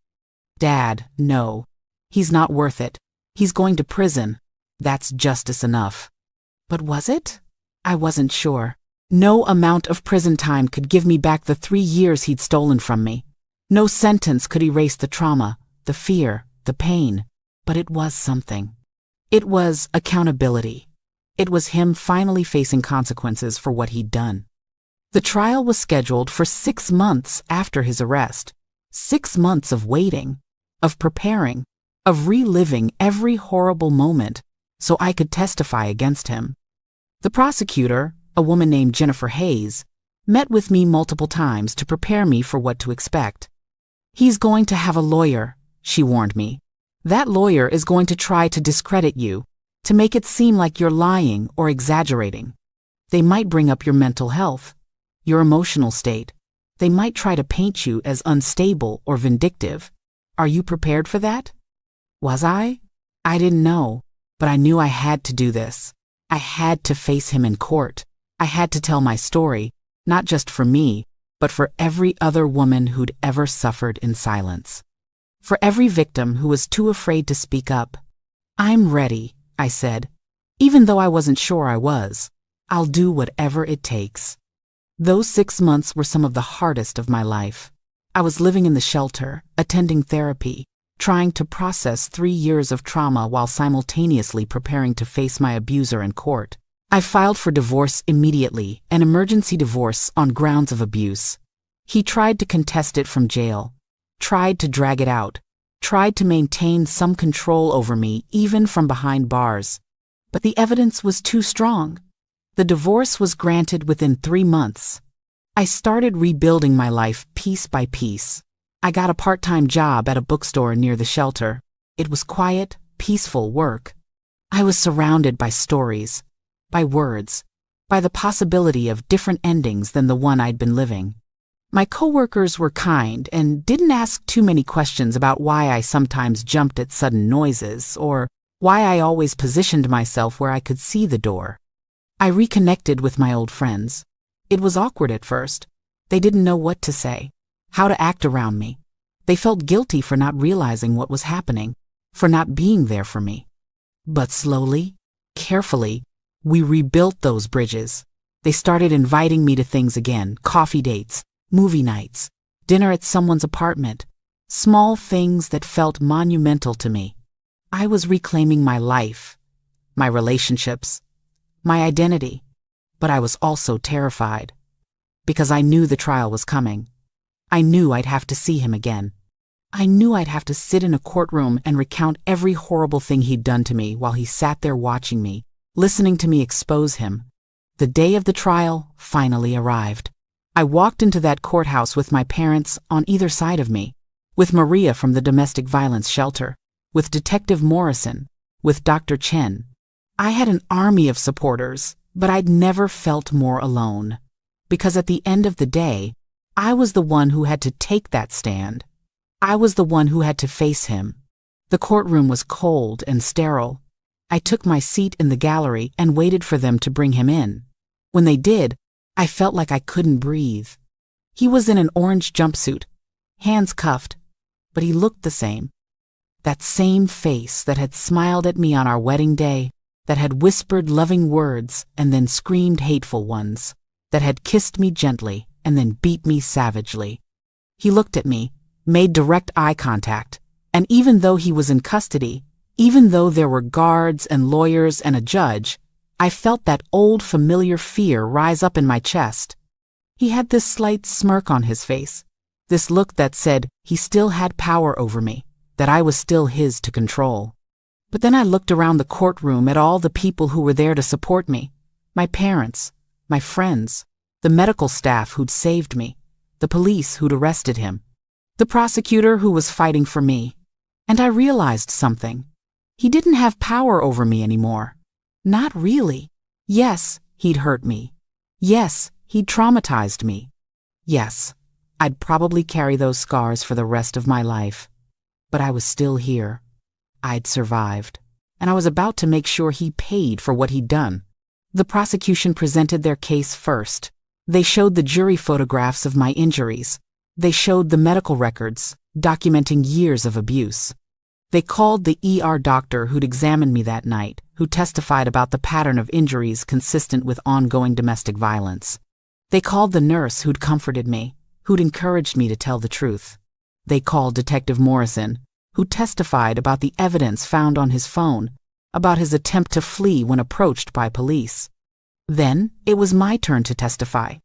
[SPEAKER 1] "Dad, no. He's not worth it. He's going to prison. That's justice enough." But was it? I wasn't sure. No amount of prison time could give me back the 3 years he'd stolen from me. No sentence could erase the trauma, the fear, the pain. But it was something. It was accountability. It was him finally facing consequences for what he'd done. The trial was scheduled for 6 months after his arrest. 6 months of waiting, of preparing, of reliving every horrible moment so I could testify against him. The prosecutor, a woman named Jennifer Hayes, met with me multiple times to prepare me for what to expect. "He's going to have a lawyer," she warned me. "That lawyer is going to try to discredit you, to make it seem like you're lying or exaggerating. They might bring up your mental health, your emotional state. They might try to paint you as unstable or vindictive. Are you prepared for that?" Was I? I didn't know, but I knew I had to do this. I had to face him in court. I had to tell my story, not just for me, but for every other woman who'd ever suffered in silence. For every victim who was too afraid to speak up. "I'm ready," I said, even though I wasn't sure I was. "I'll do whatever it takes." Those 6 months were some of the hardest of my life. I was living in the shelter, attending therapy, trying to process 3 years of trauma while simultaneously preparing to face my abuser in court. I filed for divorce immediately, an emergency divorce on grounds of abuse. He tried to contest it from jail, tried to drag it out, tried to maintain some control over me even from behind bars. But the evidence was too strong. The divorce was granted within 3 months. I started rebuilding my life piece by piece. I got a part-time job at a bookstore near the shelter. It was quiet, peaceful work. I was surrounded by stories, by words, by the possibility of different endings than the one I'd been living. My coworkers were kind and didn't ask too many questions about why I sometimes jumped at sudden noises or why I always positioned myself where I could see the door. I reconnected with my old friends. It was awkward at first. They didn't know what to say, how to act around me. They felt guilty for not realizing what was happening, for not being there for me. But slowly, carefully, we rebuilt those bridges. They started inviting me to things again, coffee dates, movie nights, dinner at someone's apartment, small things that felt monumental to me. I was reclaiming my life, my relationships, my identity, but I was also terrified because I knew the trial was coming. I knew I'd have to see him again. I knew I'd have to sit in a courtroom and recount every horrible thing he'd done to me while he sat there watching me, listening to me expose him. The day of the trial finally arrived. I walked into that courthouse with my parents on either side of me, with Maria from the domestic violence shelter, with Detective Morrison, with Dr. Chen. I had an army of supporters, but I'd never felt more alone. Because at the end of the day, I was the one who had to take that stand. I was the one who had to face him. The courtroom was cold and sterile. I took my seat in the gallery and waited for them to bring him in. When they did, I felt like I couldn't breathe. He was in an orange jumpsuit, hands cuffed, but he looked the same. That same face that had smiled at me on our wedding day, that had whispered loving words and then screamed hateful ones, that had kissed me gently and then beat me savagely. He looked at me, made direct eye contact, and even though he was in custody, even though there were guards and lawyers and a judge, I felt that old familiar fear rise up in my chest. He had this slight smirk on his face, this look that said he still had power over me, that I was still his to control. But then I looked around the courtroom at all the people who were there to support me. My parents, my friends, the medical staff who'd saved me, the police who'd arrested him, the prosecutor who was fighting for me. And I realized something. He didn't have power over me anymore. Not really. Yes, he'd hurt me. Yes, he'd traumatized me. Yes, I'd probably carry those scars for the rest of my life. But I was still here. I'd survived. And I was about to make sure he paid for what he'd done. The prosecution presented their case first. They showed the jury photographs of my injuries. They showed the medical records, documenting years of abuse. They called the ER doctor who'd examined me that night, who testified about the pattern of injuries consistent with ongoing domestic violence. They called the nurse who'd comforted me, who'd encouraged me to tell the truth. They called Detective Morrison, who testified about the evidence found on his phone, about his attempt to flee when approached by police. Then it was my turn to testify.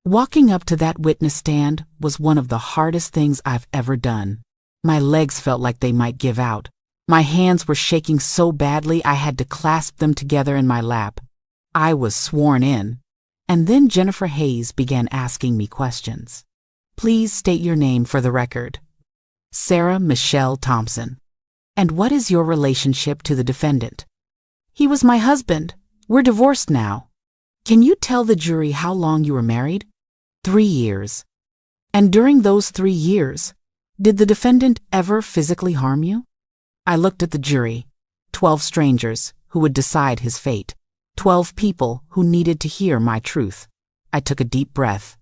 [SPEAKER 1] Walking up to that witness stand was one of the hardest things I've ever done. My legs felt like they might give out. My hands were shaking so badly I had to clasp them together in my lap. I was sworn in. And then Jennifer Hayes began asking me questions. Please state your name for the record. Sarah Michelle Thompson. And what is your relationship to the defendant? He was my husband. We're divorced now. Can you tell the jury how long you were married? 3 years. And during those 3 years, did the defendant ever physically harm you? I looked at the jury, 12 strangers who would decide his fate, 12 people who needed to hear my truth. I took a deep breath.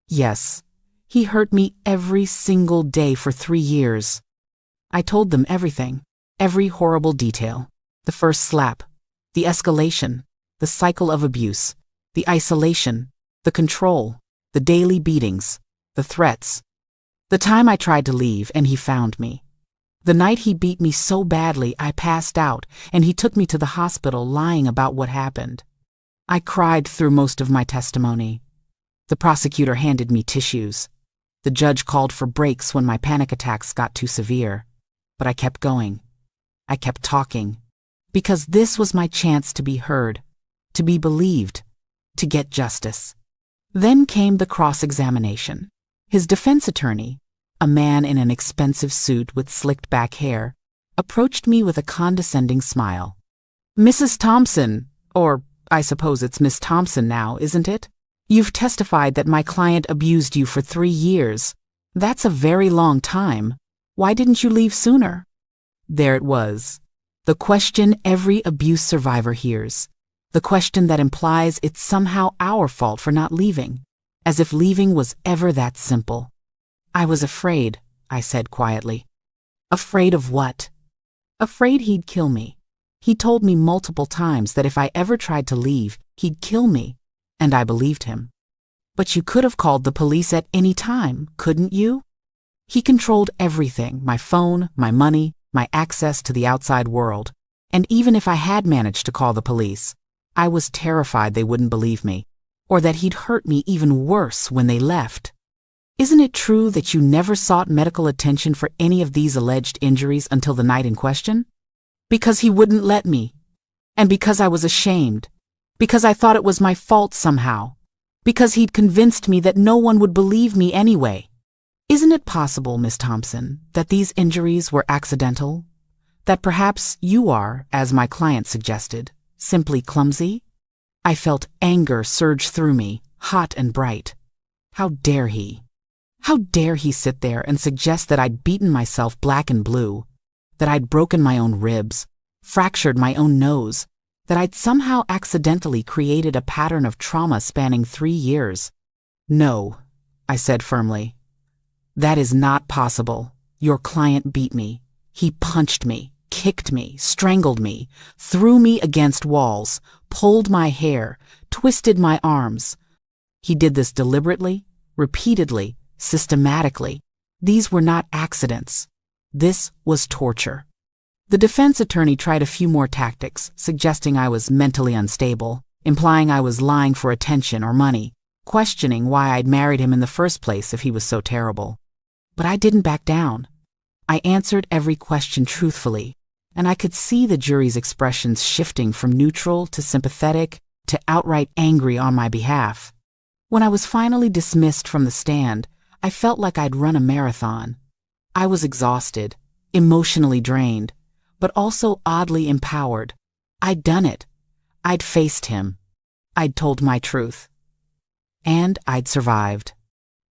[SPEAKER 1] Yes, he hurt me every single day for 3 years. I told them everything, every horrible detail. The first slap, the escalation, the cycle of abuse, the isolation, the control, the daily beatings, the threats. The time I tried to leave and he found me. The night he beat me so badly I passed out and he took me to the hospital lying about what happened. I cried through most of my testimony. The prosecutor handed me tissues. The judge called for breaks when my panic attacks got too severe. But I kept going. I kept talking. Because this was my chance to be heard, to be believed, to get justice. Then came the cross-examination. His defense attorney, a man in an expensive suit with slicked back hair, approached me with a condescending smile. Mrs. Thompson, or I suppose it's Miss Thompson now, isn't it? You've testified that my client abused you for 3 years. That's a very long time. Why didn't you leave sooner? There it was. The question every abuse survivor hears. The question that implies it's somehow our fault for not leaving, as if leaving was ever that simple. I was afraid, I said quietly. Afraid of what? Afraid he'd kill me. He told me multiple times that if I ever tried to leave, he'd kill me, and I believed him. But you could have called the police at any time, couldn't you? He controlled everything, my phone, my money, my access to the outside world. And even if I had managed to call the police, I was terrified they wouldn't believe me, or that he'd hurt me even worse when they left. Isn't it true that you never sought medical attention for any of these alleged injuries until the night in question? Because he wouldn't let me. And because I was ashamed. Because I thought it was my fault somehow. Because he'd convinced me that no one would believe me anyway. Isn't it possible, Miss Thompson, that these injuries were accidental? That perhaps you are, as my client suggested, simply clumsy? I felt anger surge through me, hot and bright. How dare he? How dare he sit there and suggest that I'd beaten myself black and blue, that I'd broken my own ribs, fractured my own nose, that I'd somehow accidentally created a pattern of trauma spanning 3 years. No, I said firmly. That is not possible. Your client beat me. He punched me, kicked me, strangled me, threw me against walls, pulled my hair, twisted my arms. He did this deliberately, repeatedly, systematically. These were not accidents. This was torture. The defense attorney tried a few more tactics, suggesting I was mentally unstable, implying I was lying for attention or money, questioning why I'd married him in the first place if he was so terrible. But I didn't back down. I answered every question truthfully, and I could see the jury's expressions shifting from neutral to sympathetic to outright angry on my behalf. When I was finally dismissed from the stand, I felt like I'd run a marathon. I was exhausted, emotionally drained, but also oddly empowered. I'd done it. I'd faced him. I'd told my truth. And I'd survived.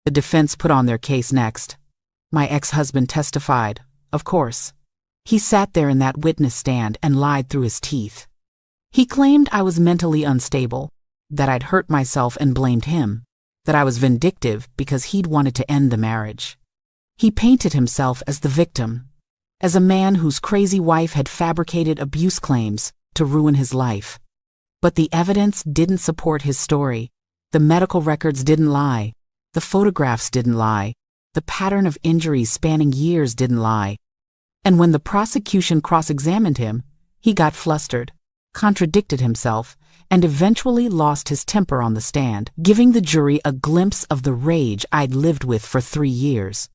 [SPEAKER 1] The defense put on their case next. My ex-husband testified, of course. He sat there in that witness stand and lied through his teeth. He claimed I was mentally unstable, that I'd hurt myself and blamed him, that I was vindictive because he'd wanted to end the marriage. He painted himself as the victim, as a man whose crazy wife had fabricated abuse claims to ruin his life. But the evidence didn't support his story. The medical records didn't lie. The photographs didn't lie. The pattern of injuries spanning years didn't lie. And when the prosecution cross-examined him, he got flustered, contradicted himself, and eventually lost his temper on the stand, giving the jury a glimpse of the rage I'd lived with for 3 years.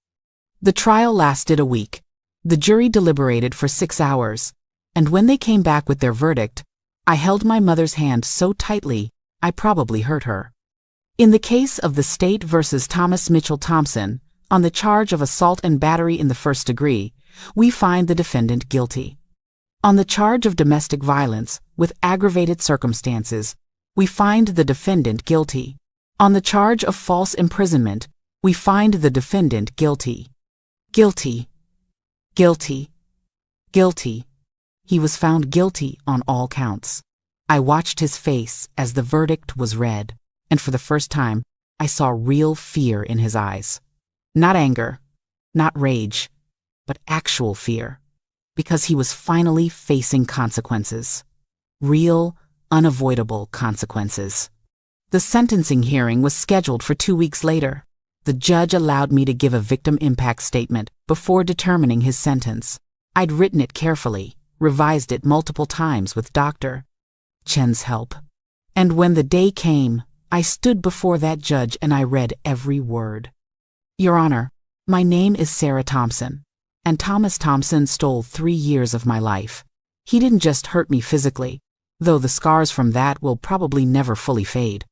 [SPEAKER 1] The trial lasted a week. The jury deliberated for 6 hours, and when they came back with their verdict, I held my mother's hand so tightly, I probably hurt her. In the case of the state versus Thomas Mitchell Thompson, on the charge of assault and battery in the first degree, we find the defendant guilty. On the charge of domestic violence with aggravated circumstances, we find the defendant guilty. On the charge of false imprisonment, we find the defendant guilty. Guilty. Guilty. Guilty. He was found guilty on all counts. I watched his face as the verdict was read, and for the first time, I saw real fear in his eyes. Not anger, not rage, but actual fear, because he was finally facing consequences. Real, unavoidable consequences. The sentencing hearing was scheduled for 2 weeks later. The judge allowed me to give a victim impact statement before determining his sentence. I'd written it carefully, revised it multiple times with Dr. Chen's help. And when the day came, I stood before that judge and I read every word. Your Honor, my name is Sarah Thompson, and Thomas Thompson stole 3 years of my life. He didn't just hurt me physically, though the scars from that will probably never fully fade.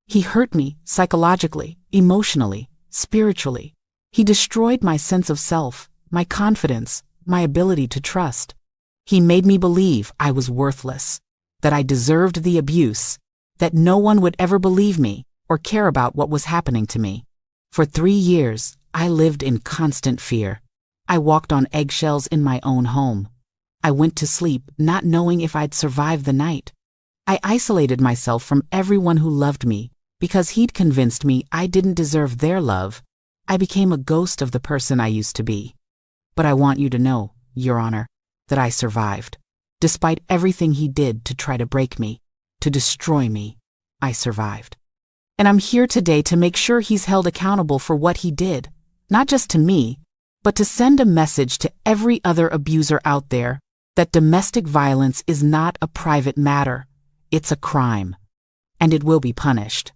[SPEAKER 1] He hurt me psychologically, emotionally, spiritually. He destroyed my sense of self, my confidence, my ability to trust. He made me believe I was worthless, that I deserved the abuse, that no one would ever believe me or care about what was happening to me. For 3 years, I lived in constant fear. I walked on eggshells in my own home. I went to sleep not knowing if I'd survive the night. I isolated myself from everyone who loved me because he'd convinced me I didn't deserve their love. I became a ghost of the person I used to be. But I want you to know, Your Honor, that I survived. Despite everything he did to try to break me, to destroy me, I survived. And I'm here today to make sure he's held accountable for what he did, not just to me, but to send a message to every other abuser out there that domestic violence is not a private matter, it's a crime, and it will be punished.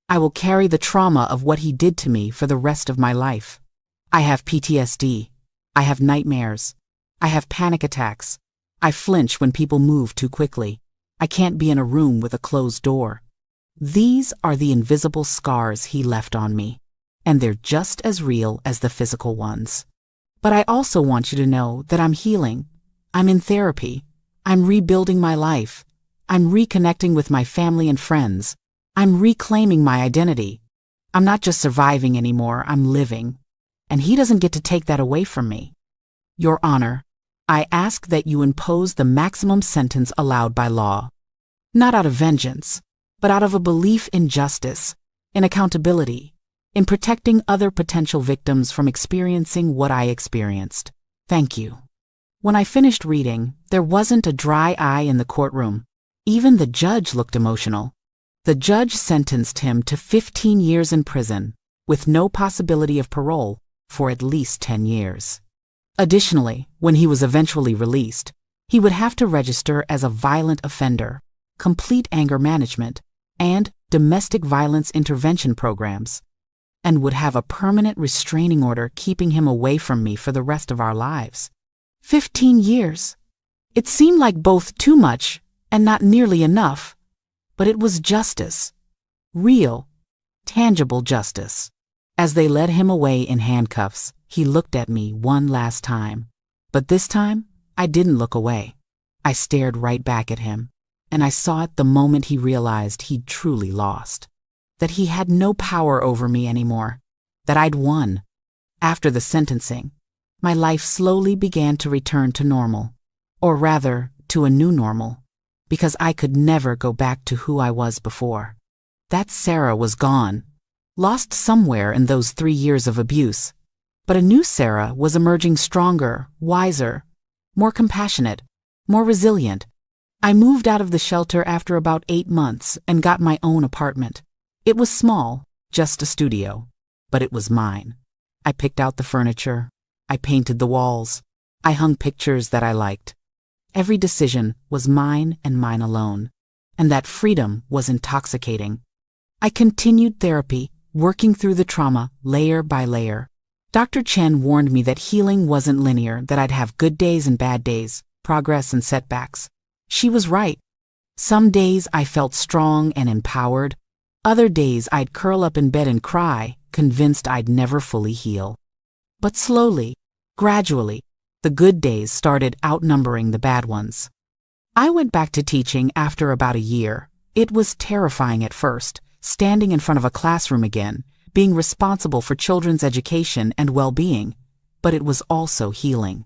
[SPEAKER 1] I will carry the trauma of what he did to me for the rest of my life. I have PTSD. I have nightmares. I have panic attacks. I flinch when people move too quickly. I can't be in a room with a closed door. These are the invisible scars he left on me, and they're just as real as the physical ones. But I also want you to know that I'm healing. I'm in therapy. I'm rebuilding my life. I'm reconnecting with my family and friends. I'm reclaiming my identity. I'm not just surviving anymore, I'm living. And he doesn't get to take that away from me. Your Honor, I ask that you impose the maximum sentence allowed by law. Not out of vengeance, but out of a belief in justice, in accountability, in protecting other potential victims from experiencing what I experienced. Thank you. When I finished reading, there wasn't a dry eye in the courtroom. Even the judge looked emotional. The judge sentenced him to 15 years in prison, with no possibility of parole, for at least 10 years. Additionally, when he was eventually released, he would have to register as a violent offender, complete anger management, and domestic violence intervention programs. and would have a permanent restraining order keeping him away from me for the rest of our lives. 15 years. It seemed like both too much and not nearly enough, but it was justice. Real, tangible justice. As they led him away in handcuffs, he looked at me one last time. But this time, I didn't look away. I stared right back at him, and I saw it the moment he realized he'd truly lost. That he had no power over me anymore. That I'd won. After the sentencing, my life slowly began to return to normal. Or rather, to a new normal. Because I could never go back to who I was before. That Sarah was gone. Lost somewhere in those 3 years of abuse. But a new Sarah was emerging stronger, wiser, more compassionate, more resilient. I moved out of the shelter after about 8 months and got my own apartment. It was small, just a studio, but it was mine. I picked out the furniture. I painted the walls. I hung pictures that I liked. Every decision was mine and mine alone, and that freedom was intoxicating. I continued therapy, working through the trauma layer by layer. Dr. Chen warned me that healing wasn't linear, that I'd have good days and bad days, progress and setbacks. She was right. Some days I felt strong and empowered. Other days I'd curl up in bed and cry, convinced I'd never fully heal. But slowly, gradually, the good days started outnumbering the bad ones. I went back to teaching after about a year. It was terrifying at first, standing in front of a classroom again, being responsible for children's education and well-being, but it was also healing.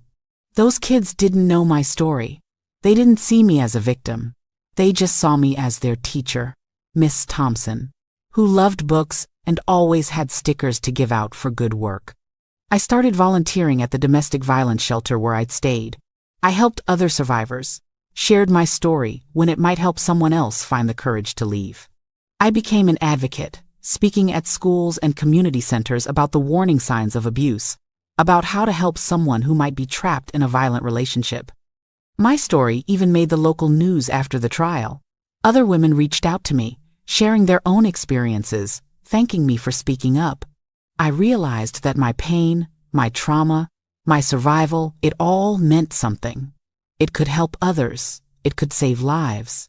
[SPEAKER 1] Those kids didn't know my story. They didn't see me as a victim. They just saw me as their teacher, Miss Thompson, who loved books and always had stickers to give out for good work. I started volunteering at the domestic violence shelter where I'd stayed. I helped other survivors, shared my story when it might help someone else find the courage to leave. I became an advocate, speaking at schools and community centers about the warning signs of abuse, about how to help someone who might be trapped in a violent relationship. My story even made the local news after the trial. Other women reached out to me, sharing their own experiences, thanking me for speaking up. I realized that my pain, my trauma, my survival, it all meant something. It could help others. It could save lives.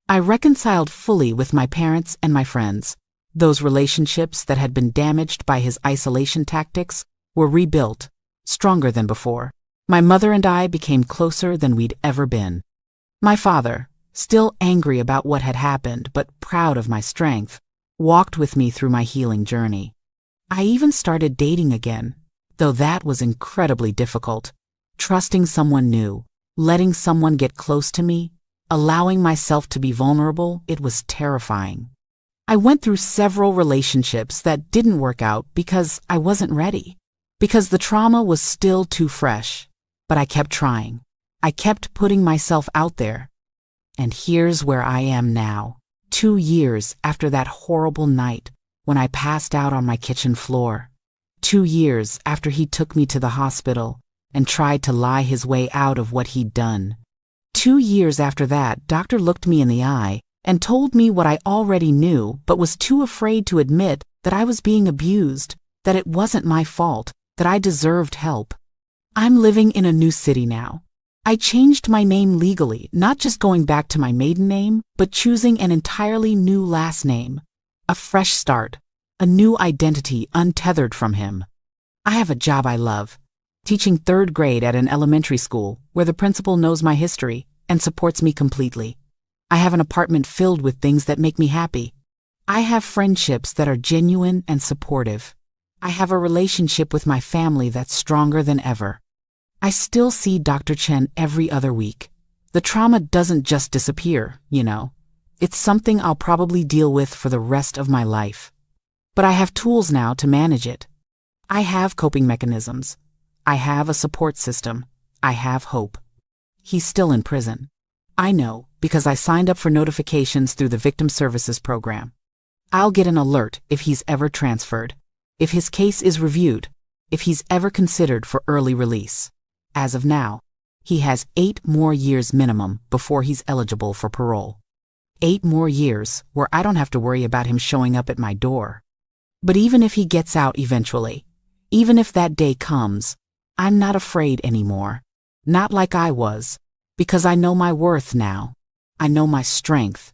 [SPEAKER 1] I reconciled fully with my parents and my friends. Those relationships that had been damaged by his isolation tactics were rebuilt, stronger than before. My mother and I became closer than we'd ever been. My father, still angry about what had happened but proud of my strength, walked with me through my healing journey. I even started dating again, though that was incredibly difficult. Trusting someone new, letting someone get close to me, allowing myself to be vulnerable, it was terrifying. I went through several relationships that didn't work out because I wasn't ready, because the trauma was still too fresh. But I kept trying. I kept putting myself out there. And here's where I am now, 2 years after that horrible night when I passed out on my kitchen floor. 2 years after he took me to the hospital and tried to lie his way out of what he'd done. 2 years after that, doctor looked me in the eye and told me what I already knew but was too afraid to admit, that I was being abused, that it wasn't my fault, that I deserved help. I'm living in a new city now. I changed my name legally, not just going back to my maiden name, but choosing an entirely new last name. A fresh start, a new identity untethered from him. I have a job I love, teaching 3rd grade at an elementary school where the principal knows my history and supports me completely. I have an apartment filled with things that make me happy. I have friendships that are genuine and supportive. I have a relationship with my family that's stronger than ever. I still see Dr. Chen every other week. The trauma doesn't just disappear, you know. It's something I'll probably deal with for the rest of my life. But I have tools now to manage it. I have coping mechanisms. I have a support system. I have hope. He's still in prison. I know, because I signed up for notifications through the Victim Services Program. I'll get an alert if he's ever transferred, if his case is reviewed, if he's ever considered for early release. As of now, he has 8 more years minimum before he's eligible for parole. 8 more years where I don't have to worry about him showing up at my door. But even if he gets out eventually, even if that day comes, I'm not afraid anymore. Not like I was, because I know my worth now. I know my strength.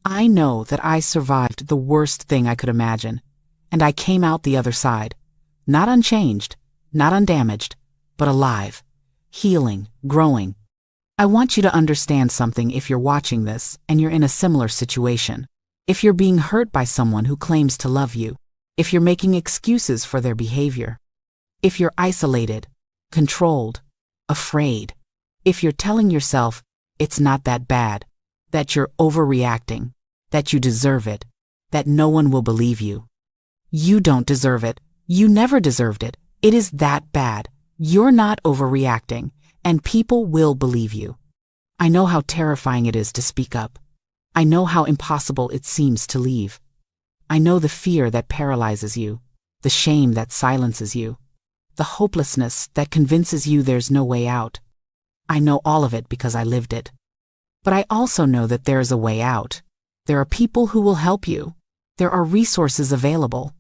[SPEAKER 1] I know that I survived the worst thing I could imagine, and I came out the other side, not unchanged, not undamaged, but alive, healing, growing. I want you to understand something if you're watching this and you're in a similar situation. If you're being hurt by someone who claims to love you, if you're making excuses for their behavior, if you're isolated, controlled, afraid, if you're telling yourself it's not that bad, that you're overreacting, that you deserve it, that no one will believe you. You don't deserve it. You never deserved it. It is that bad. You're not overreacting, and people will believe you. I know how terrifying it is to speak up. I know how impossible it seems to leave. I know the fear that paralyzes you, the shame that silences you, the hopelessness that convinces you there's no way out. I know all of it because I lived it. But I also know that there is a way out. There are people who will help you. There are resources available.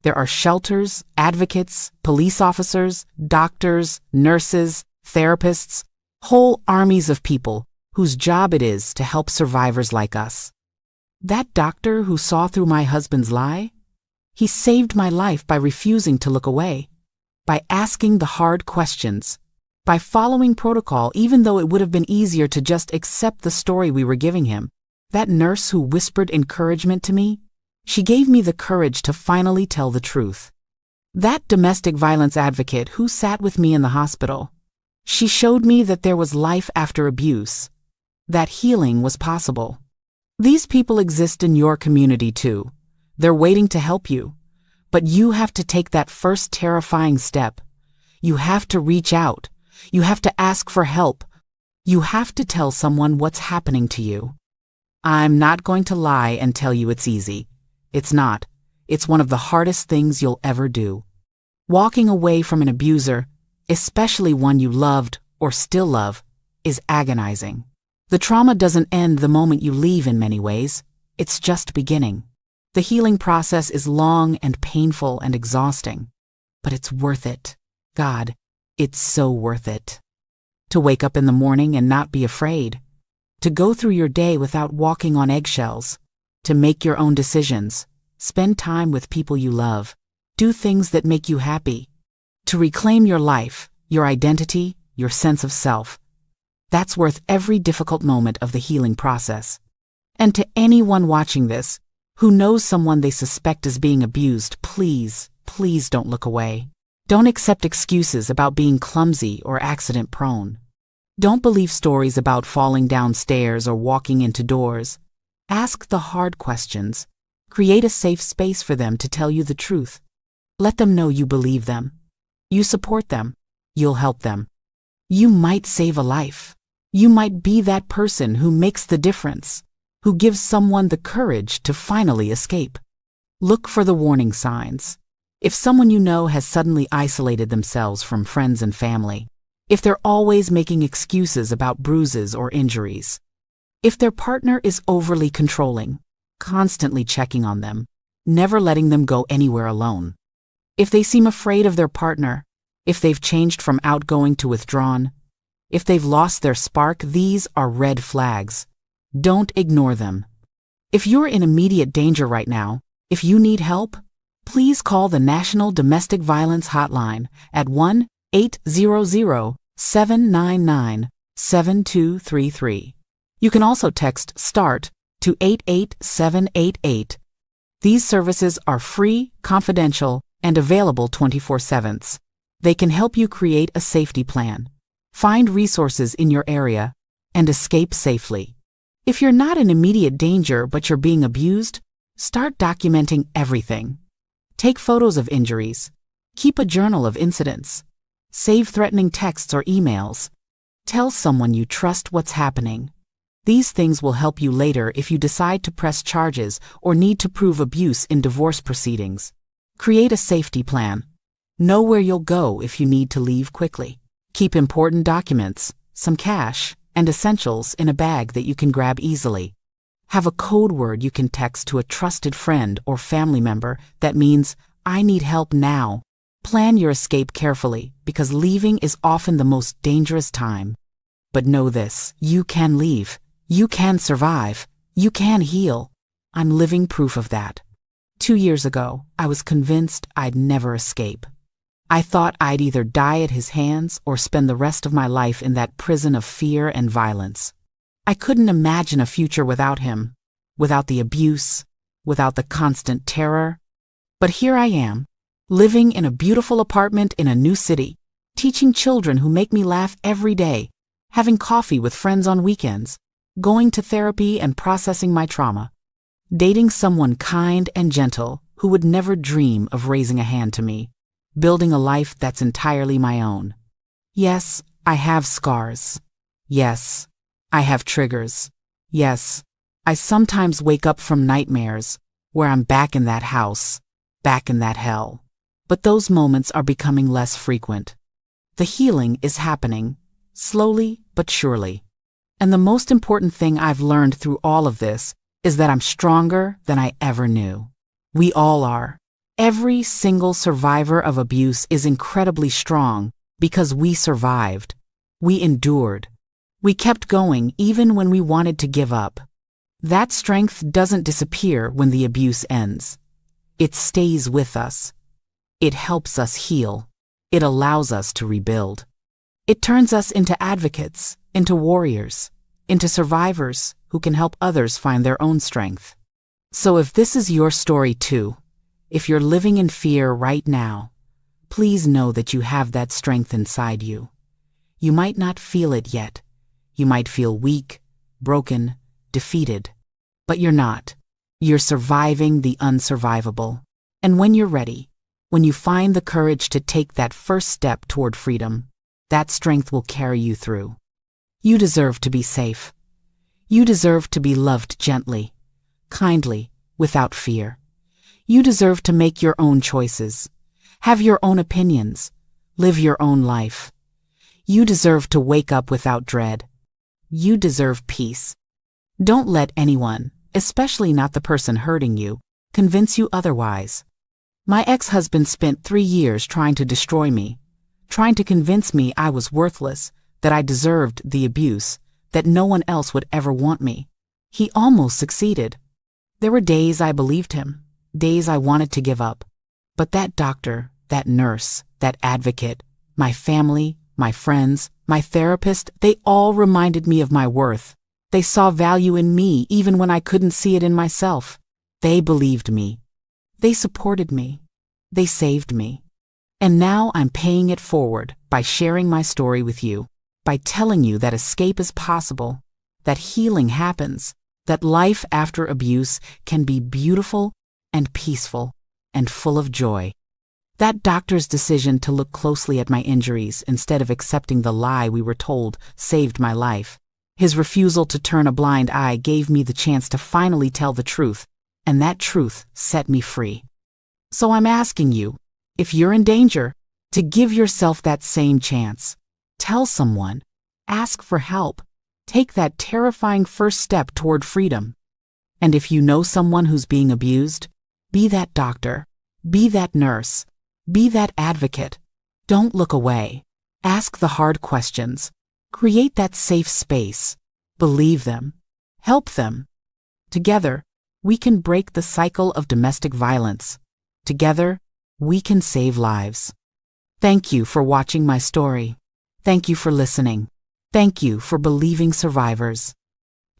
[SPEAKER 1] There are shelters, advocates, police officers, doctors, nurses, therapists, whole armies of people whose job it is to help survivors like us. That doctor who saw through my husband's lie? He saved my life by refusing to look away, by asking the hard questions, by following protocol even though it would have been easier to just accept the story we were giving him. That nurse who whispered encouragement to me, she gave me the courage to finally tell the truth. That domestic violence advocate who sat with me in the hospital, she showed me that there was life after abuse, that healing was possible. These people exist in your community too. They're waiting to help you. But you have to take that first terrifying step. You have to reach out. You have to ask for help. You have to tell someone what's happening to you. I'm not going to lie and tell you it's easy. It's not. It's one of the hardest things you'll ever do. Walking away from an abuser, especially one you loved or still love, is agonizing. The trauma doesn't end the moment you leave in many ways. It's just beginning. The healing process is long and painful and exhausting, but it's worth it. God, it's so worth it. To wake up in the morning and not be afraid. To go through your day without walking on eggshells. To make your own decisions. Spend time with people you love. Do things that make you happy. To reclaim your life, your identity, your sense of self. That's worth every difficult moment of the healing process. And to anyone watching this, who knows someone they suspect is being abused, please, please don't look away. Don't accept excuses about being clumsy or accident-prone. Don't believe stories about falling down stairs or walking into doors. Ask the hard questions. Create a safe space for them to tell you the truth. Let them know you believe them. You support them. You'll help them. You might save a life. You might be that person who makes the difference, who gives someone the courage to finally escape. Look for the warning signs. If someone you know has suddenly isolated themselves from friends and family, if they're always making excuses about bruises or injuries, if their partner is overly controlling, constantly checking on them, never letting them go anywhere alone, if they seem afraid of their partner, if they've changed from outgoing to withdrawn, if they've lost their spark, these are red flags. Don't ignore them. If you're in immediate danger right now, if you need help, please call the National Domestic Violence Hotline at 1-800-799-7233. You can also text START to 88788. These services are free, confidential, and available 24/7. They can help you create a safety plan, find resources in your area, and escape safely. If you're not in immediate danger but you're being abused, start documenting everything. Take photos of injuries. Keep a journal of incidents. Save threatening texts or emails. Tell someone you trust what's happening. These things will help you later if you decide to press charges or need to prove abuse in divorce proceedings. Create a safety plan. Know where you'll go if you need to leave quickly. Keep important documents, some cash, and essentials in a bag that you can grab easily. Have a code word you can text to a trusted friend or family member that means, "I need help now." Plan your escape carefully, because leaving is often the most dangerous time. But know this: you can leave. You can survive. You can heal. I'm living proof of that. 2 years ago, I was convinced I'd never escape. I thought I'd either die at his hands or spend the rest of my life in that prison of fear and violence. I couldn't imagine a future without him, without the abuse, without the constant terror. But here I am, living in a beautiful apartment in a new city, teaching children who make me laugh every day, having coffee with friends on weekends, going to therapy and processing my trauma, dating someone kind and gentle who would never dream of raising a hand to me, building a life that's entirely my own. Yes, I have scars. Yes, I have triggers. Yes, I sometimes wake up from nightmares where I'm back in that house, back in that hell. But those moments are becoming less frequent. The healing is happening, slowly but surely. And the most important thing I've learned through all of this is that I'm stronger than I ever knew. We all are. Every single survivor of abuse is incredibly strong because we survived. We endured. We kept going even when we wanted to give up. That strength doesn't disappear when the abuse ends. It stays with us. It helps us heal. It allows us to rebuild. It turns us into advocates, into warriors, into survivors who can help others find their own strength. So if this is your story too, if you're living in fear right now, please know that you have that strength inside you. You might not feel it yet. You might feel weak, broken, defeated. But you're not. You're surviving the unsurvivable. And when you're ready, when you find the courage to take that first step toward freedom, that strength will carry you through. You deserve to be safe. You deserve to be loved gently, kindly, without fear. You deserve to make your own choices, have your own opinions, live your own life. You deserve to wake up without dread. You deserve peace. Don't let anyone, especially not the person hurting you, convince you otherwise. My ex-husband spent 3 years trying to destroy me, trying to convince me I was worthless, that I deserved the abuse, that no one else would ever want me. He almost succeeded. There were days I believed him, days I wanted to give up. But that doctor, that nurse, that advocate, my family, my friends, my therapist, they all reminded me of my worth. They saw value in me even when I couldn't see it in myself. They believed me. They supported me. They saved me. And now I'm paying it forward by sharing my story with you, by telling you that escape is possible, that healing happens, that life after abuse can be beautiful and peaceful and full of joy. That doctor's decision to look closely at my injuries instead of accepting the lie we were told saved my life. His refusal to turn a blind eye gave me the chance to finally tell the truth, and that truth set me free. So I'm asking you, if you're in danger, to give yourself that same chance. Tell someone. Ask for help. Take that terrifying first step toward freedom. And if you know someone who's being abused, be that doctor. Be that nurse. Be that advocate. Don't look away. Ask the hard questions. Create that safe space. Believe them. Help them. Together, we can break the cycle of domestic violence. Together, we can save lives. Thank you for watching my story. Thank you for listening. Thank you for believing survivors.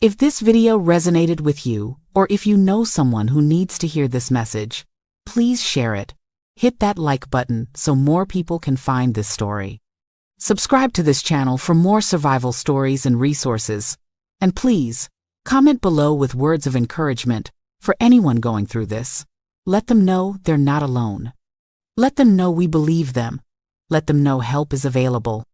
[SPEAKER 1] If this video resonated with you, or if you know someone who needs to hear this message, please share it. Hit that like button so more people can find this story. Subscribe to this channel for more survival stories and resources. And please, comment below with words of encouragement for anyone going through this. Let them know they're not alone. Let them know we believe them. Let them know help is available.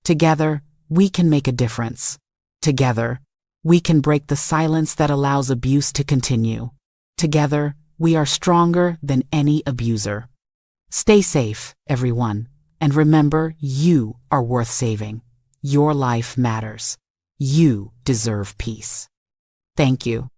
[SPEAKER 1] Together, we can make a difference. Together, we can break the silence that allows abuse to continue. Together, we are stronger than any abuser. Stay safe, everyone, and remember you are worth saving. Your life matters. You deserve peace. Thank you.